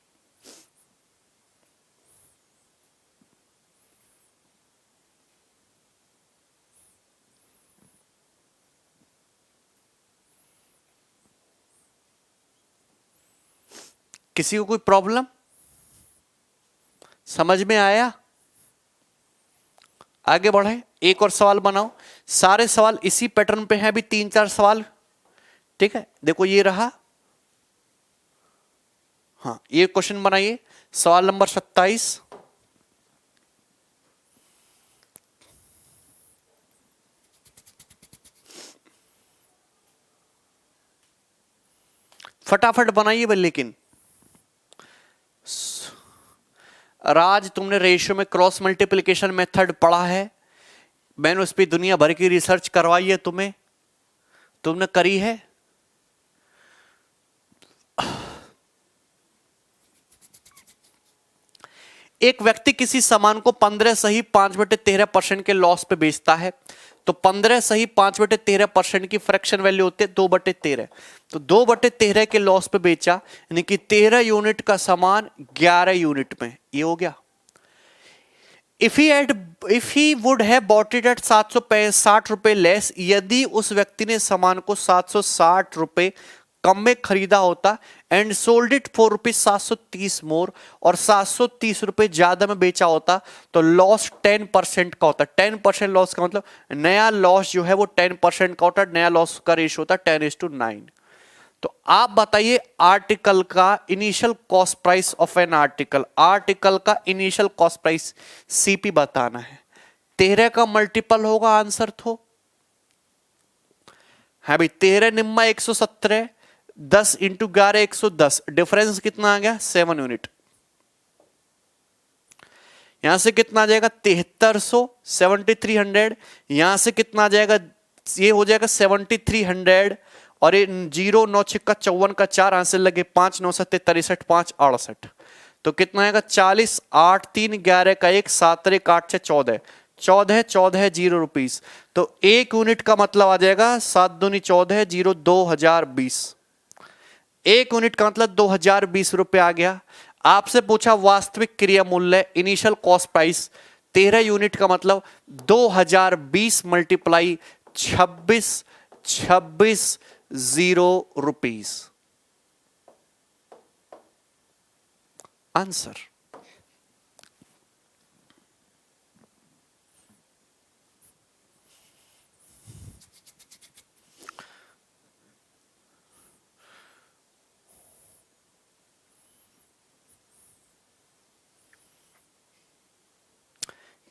किसी को कोई प्रॉब्लम समझ में आया? आगे बढ़े, एक और सवाल बनाओ। सारे सवाल इसी पैटर्न पे हैं, भी 3-4 सवाल। ठीक है, देखो ये रहा। हाँ, ये क्वेश्चन बनाइए, सवाल नंबर 27। फटाफट बनाइए भाई। लेकिन राज, तुमने रेशियो में क्रॉस मल्टीप्लिकेशन मेथड पढ़ा है, मैंने उस पर दुनिया भर की रिसर्च करवाई है, तुमने करी है। एक व्यक्ति किसी सामान को 15 सही 5/13% के लॉस पे बेचता है, तो 15 सही 5/13% की फ्रैक्शन वैल्यू होती है 2/13। तो 2/13 के लॉस पे बेचा, यानी कि 13 यूनिट का सामान 11 यूनिट में। ये हो गया। If he would have bought it at 760 रुपए लेस, यदि उस व्यक्ति ने सामान को 760 रुपए कम में खरीदा होता and sold it for rupees 730 मोर, और 730 रुपए ज्यादा में बेचा होता, तो लॉस 10% का होता। 10% लॉस का मतलब नया लॉस जो है वो 10% का होता है। नया लॉस का रेशियो होता है 10:9। तो आप बताइए आर्टिकल का initial cost price of an article का इनिशियल कॉस्ट प्राइस सीपी बताना है। 13 का मल्टीपल होगा आंसर तो है भाई 13 निम्मा 117, 10 इंटू 11 110, डिफरेंस कितना आ गया 7 यूनिट। यहां से कितना आ जाएगा 7300, 7300। यहां से कितना आ जाएगा, ये हो जाएगा 7300, और ये 0 9 6 का 54 का 4 आंसर लगे 5 9 7 63 5 68। तो कितना आएगा 40 8 3 11 का 1 7 1 8 6 14, 14 14 जीरो रुपीस, तो 1 यूनिट का मतलब आ जाएगा 7 दूनी 14 जीरो 2020। 1 यूनिट का मतलब 2020 रुपए आ गया। आपसे पूछा वास्तविक क्रिया मूल्य इनिशियल कॉस्ट प्राइस 13 यूनिट का मतलब 2020 मल्टीप्लाई 26 26 जीरो रुपीस। आंसर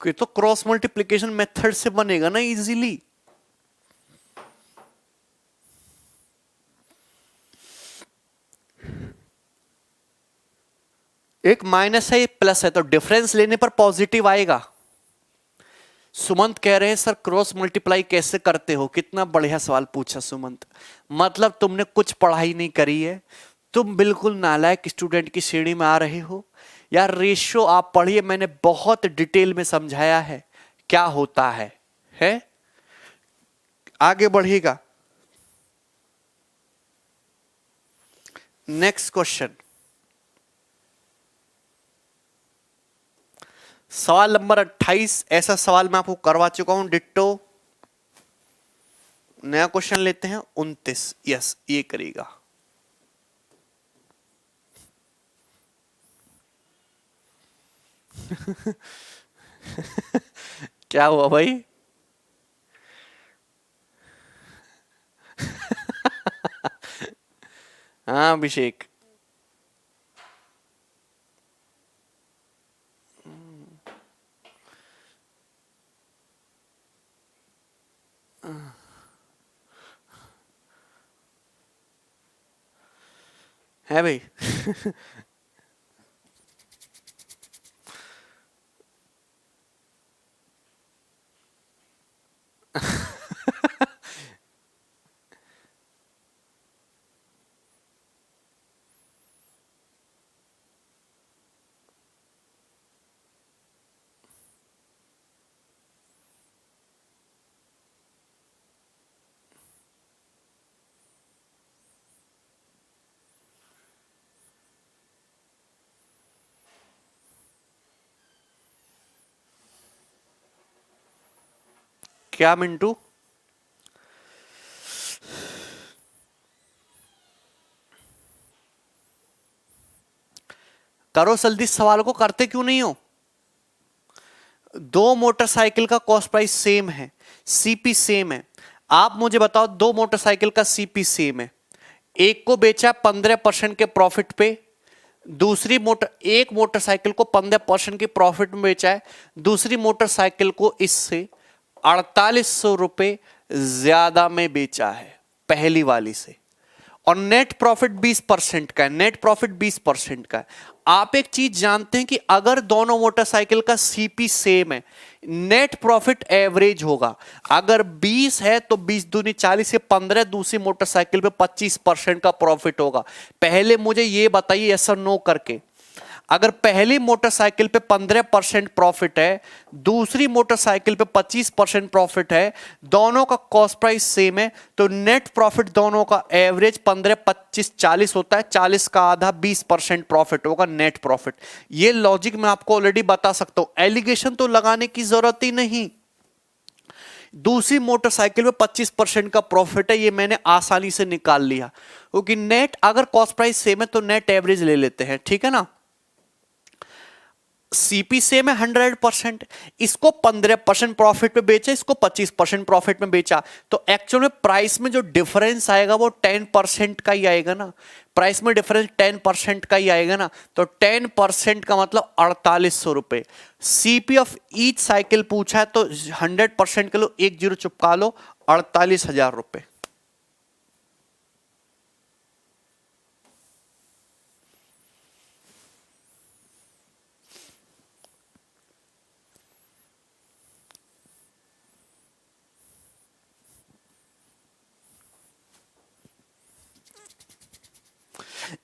ये तो क्रॉस मल्टीप्लिकेशन मेथड से बनेगा ना इजीली। एक माइनस है, प्लस है, तो डिफरेंस लेने पर पॉजिटिव आएगा। सुमंत कह रहे हैं सर क्रॉस मल्टीप्लाई कैसे करते हो? कितना बढ़िया सवाल पूछा सुमंत। मतलब तुमने कुछ पढ़ाई नहीं करी है, तुम बिल्कुल नालायक स्टूडेंट की श्रेणी में आ रहे हो। यार रेशियो आप पढ़िए, मैंने बहुत डिटेल में समझाया है क्या होता है? आगे बढ़िएगा। नेक्स्ट क्वेश्चन, सवाल नंबर 28। ऐसा सवाल मैं आपको करवा चुका हूं डिट्टो। नया क्वेश्चन लेते हैं 29। यस, ये करेगा। क्या हुआ भाई? हाँ अभिषेक, है भाई। क्या मिंटू? करो जल्दी, सवाल को करते क्यों नहीं हो? दो मोटरसाइकिल का कॉस्ट प्राइस सेम है, सीपी सेम है। आप मुझे बताओ, दो मोटरसाइकिल का सीपी सेम है, एक को बेचा 15% के प्रॉफिट पे, एक मोटरसाइकिल को 15% के प्रॉफिट में बेचा है, दूसरी मोटरसाइकिल को इससे 4800 रुपए ज्यादा में बेचा है पहली वाली से, और नेट प्रॉफिट 20% का है। नेट प्रॉफिट 20% का है। आप एक चीज जानते हैं कि अगर दोनों मोटरसाइकिल का सीपी सेम है, नेट प्रॉफिट एवरेज होगा। अगर 20 है तो 20 दूनी 40 से 15, दूसरी मोटरसाइकिल पे 25% का प्रॉफिट होगा। पहले मुझे ये बताइए यस और नो करके, अगर पहली मोटरसाइकिल पे 15% प्रॉफिट है, दूसरी मोटरसाइकिल पे 25% प्रॉफिट है, दोनों का कॉस्ट प्राइस सेम है, तो नेट प्रॉफिट दोनों का एवरेज 15 25 40 होता है। 40 का आधा 20% प्रॉफिट होगा नेट प्रॉफिट। ये लॉजिक मैं आपको ऑलरेडी बता सकता हूं, एलिगेशन तो लगाने की जरूरत ही नहीं। दूसरी मोटरसाइकिल में 25% का प्रॉफिट है, ये मैंने आसानी से निकाल लिया, क्योंकि नेट अगर कॉस्ट प्राइस सेम है तो नेट एवरेज ले लेते हैं, ठीक है ना। सीपी सेम है 100%, इसको 15% प्रॉफिट पे बेचा, इसको 25% प्रॉफिट में बेचा, तो एक्चुअल में प्राइस में जो डिफरेंस आएगा वो 10% का ही आएगा ना। प्राइस में डिफरेंस 10% का ही आएगा ना, तो 10% का मतलब 4800 रुपए। सीपी ऑफ ईच साइकिल पूछा है तो 100% के लो, एक जीरो चुपका लो, 48,000 रुपए।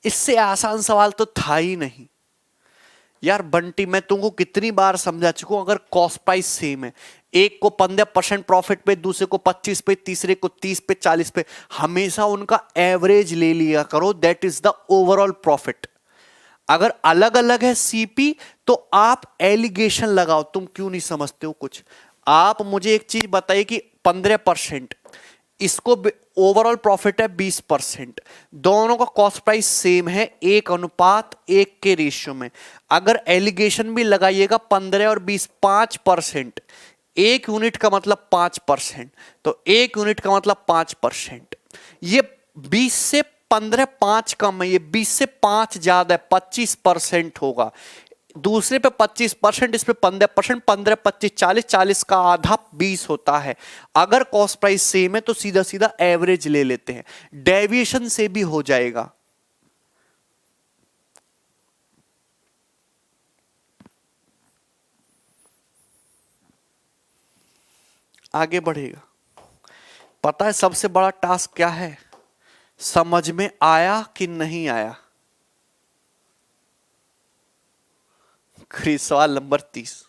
इससे आसान सवाल तो था ही नहीं। यार बंटी मैं तुमको कितनी बार समझा चुका हूं, अगर कॉस्ट प्राइस सेम है, एक को 15% प्रॉफिट पे, दूसरे को 25 पे, तीसरे को 30 पे, 40 पे, हमेशा उनका एवरेज ले लिया करो, that is the overall profit. अगर अलग अलग है सीपी तो आप एलिगेशन लगाओ। तुम क्यों नहीं समझते हो कुछ? आप मुझे एक चीज बताइए कि 15%, इसको ओवरऑल प्रॉफिट है 20%, दोनों का कॉस्ट प्राइस सेम है, 1:1 के रेशियो में। अगर एलिगेशन भी लगाइएगा 15 और 20, 5%, एक यूनिट का मतलब 5%, तो एक यूनिट का मतलब 5%। ये 20 से 15, 5 कम है, ये 20 से 5 ज्यादा है, 25% होगा। दूसरे पे 25%, इस पे 15%, 15, 25, 40, 40 का आधा 20 होता है। अगर कॉस्ट प्राइस सेम है तो सीधा सीधा एवरेज ले लेते हैं, डेविएशन से भी हो जाएगा। आगे बढ़ेगा। पता है सबसे बड़ा टास्क क्या है? समझ में आया कि नहीं आया? सवाल नंबर 30।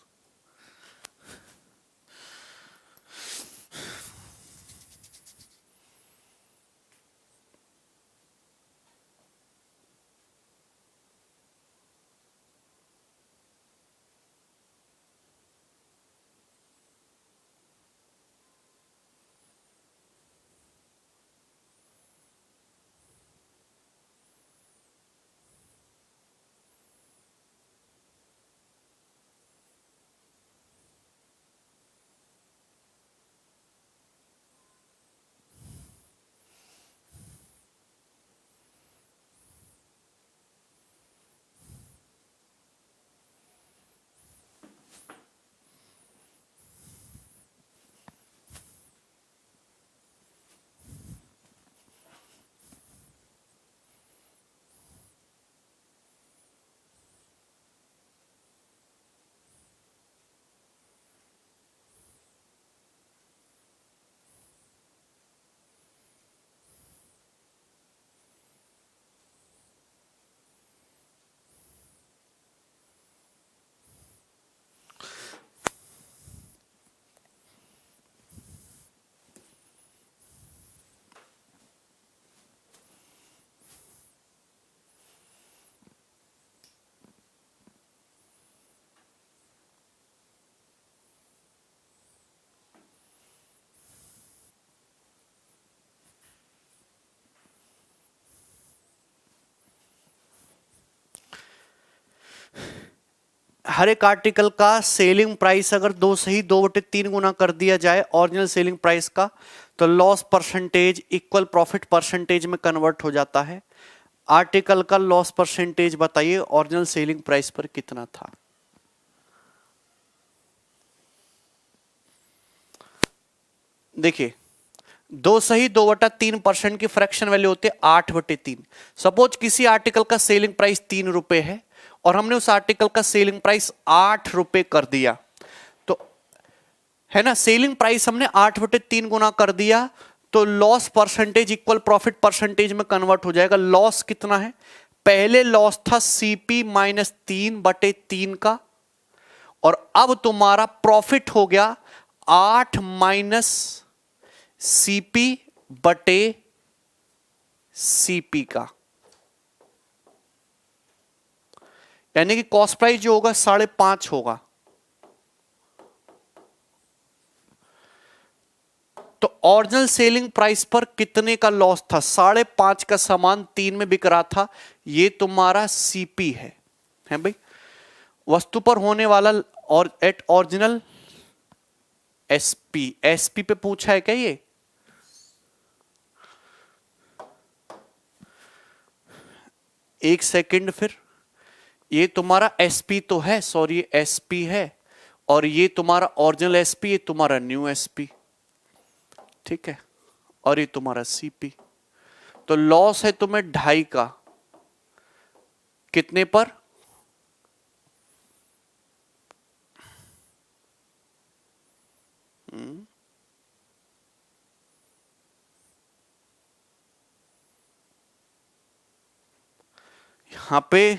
हर एक आर्टिकल का सेलिंग प्राइस अगर 2 से ही 2/3 गुना कर दिया जाए ओरिजिनल सेलिंग प्राइस का, तो loss percentage equal profit percentage में कन्वर्ट हो जाता है। आर्टिकल का लॉस परसेंटेज बताइए ओरिजिनल सेलिंग प्राइस पर कितना था? देखिए, 2 से ही 2/3% की फ्रैक्शन वैल्यू होती है 8/3। सपोज किसी आर्टिकल का सेलिंग प्राइस 3 रुपए है और हमने उस आर्टिकल का सेलिंग प्राइस 8 रुपए कर दिया, तो है ना, सेलिंग प्राइस हमने 8/3 गुना कर दिया, तो loss percentage equal profit percentage में कन्वर्ट हो जाएगा। लॉस कितना है? पहले लॉस था CP -3/3 का, और अब तुम्हारा प्रॉफिट हो गया 8 माइनस CP/CP का, यानी कि कॉस्ट प्राइस जो होगा 5.5 होगा। तो ओरिजिनल सेलिंग प्राइस पर कितने का लॉस था? 5.5 का सामान 3 में बिक रहा था, ये तुम्हारा CP है भाई, वस्तु पर होने वाला, और एट ओरिजिनल SP पे पूछा है क्या ये? एक सेकंड, फिर ये तुम्हारा SP तो है, सॉरी SP है, और ये तुम्हारा ओरिजिनल SP, ये तुम्हारा न्यू SP, ठीक है, और ये तुम्हारा CP। तो लॉस है तुम्हें 2.5 का, कितने पर? यहां पे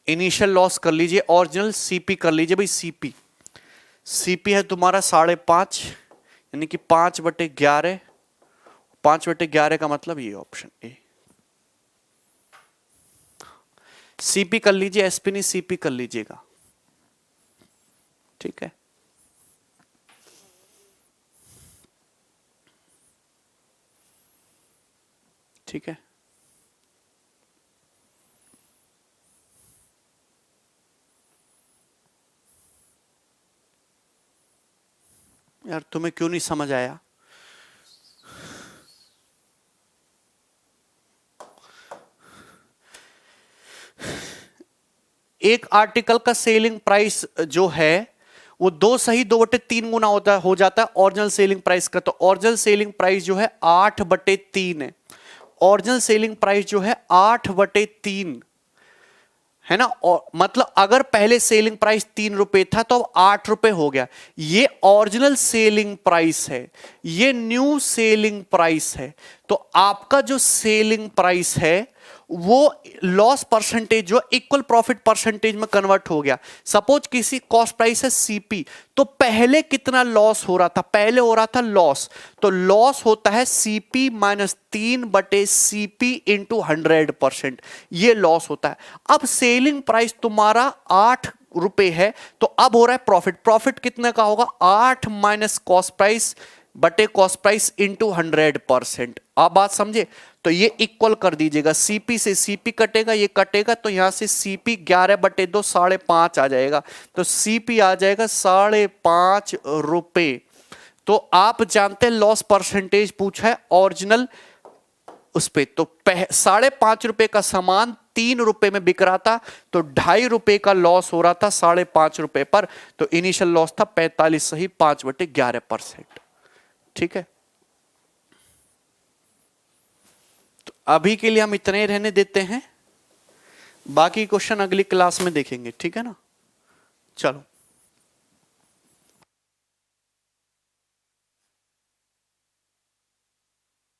इनिशियल लॉस कर लीजिए, ओरिजिनल सीपी कर लीजिए भाई। सीपी सीपी है तुम्हारा 5.5 यानी कि 5/11। 5/11 का मतलब ये ऑप्शन ए। सीपी कर लीजिए, एसपी नहीं सीपी कर लीजिएगा, ठीक है। ठीक है, यार तुम्हें क्यों नहीं समझ आया? एक आर्टिकल का सेलिंग प्राइस जो है वो 2 सही 2/3 गुना होता हो जाता है ओरिजिनल सेलिंग प्राइस का। तो ओरिजिनल सेलिंग प्राइस जो है 8/3 है। ओरिजिनल सेलिंग प्राइस जो है 8/3 है ना। और मतलब अगर पहले सेलिंग प्राइस 3 रुपए था तो अब 8 रुपए हो गया। ये ओरिजिनल सेलिंग प्राइस है, ये न्यू सेलिंग प्राइस है। तो आपका जो सेलिंग प्राइस है वो लॉस परसेंटेज जो इक्वल प्रॉफिट परसेंटेज में कन्वर्ट हो गया। सपोज किसी कॉस्ट प्राइस है सीपी, तो पहले कितना लॉस हो रहा था? पहले हो रहा था लॉस, तो लॉस होता है सीपी -3/सीपी इंटू 100%, ये लॉस होता है। अब सेलिंग प्राइस तुम्हारा 8 रुपए है, तो अब हो रहा है प्रॉफिट। प्रॉफिट कितने का होगा? 8 माइनस कॉस्ट प्राइस बटे कॉस्ट प्राइस इंटू 100%। आप बात समझे? तो ये इक्वल कर दीजिएगा, सीपी से सीपी कटेगा, ये कटेगा, तो यहां से सीपी 11/2 5.5 आ जाएगा। तो सीपी आ जाएगा 5.5 रुपए। तो आप जानते हैं लॉस परसेंटेज पूछा है ओरिजिनल उस पे, तो 5.5 रुपए का सामान 3 रुपए में बिक रहा था, तो 2.5 रुपए का लॉस हो रहा था 5.5 रुपए पर। तो इनिशियल लॉस था 45 सही 5/11%। ठीक है, तो अभी के लिए हम इतने ही रहने देते हैं, बाकी क्वेश्चन अगली क्लास में देखेंगे, ठीक है ना। चलो।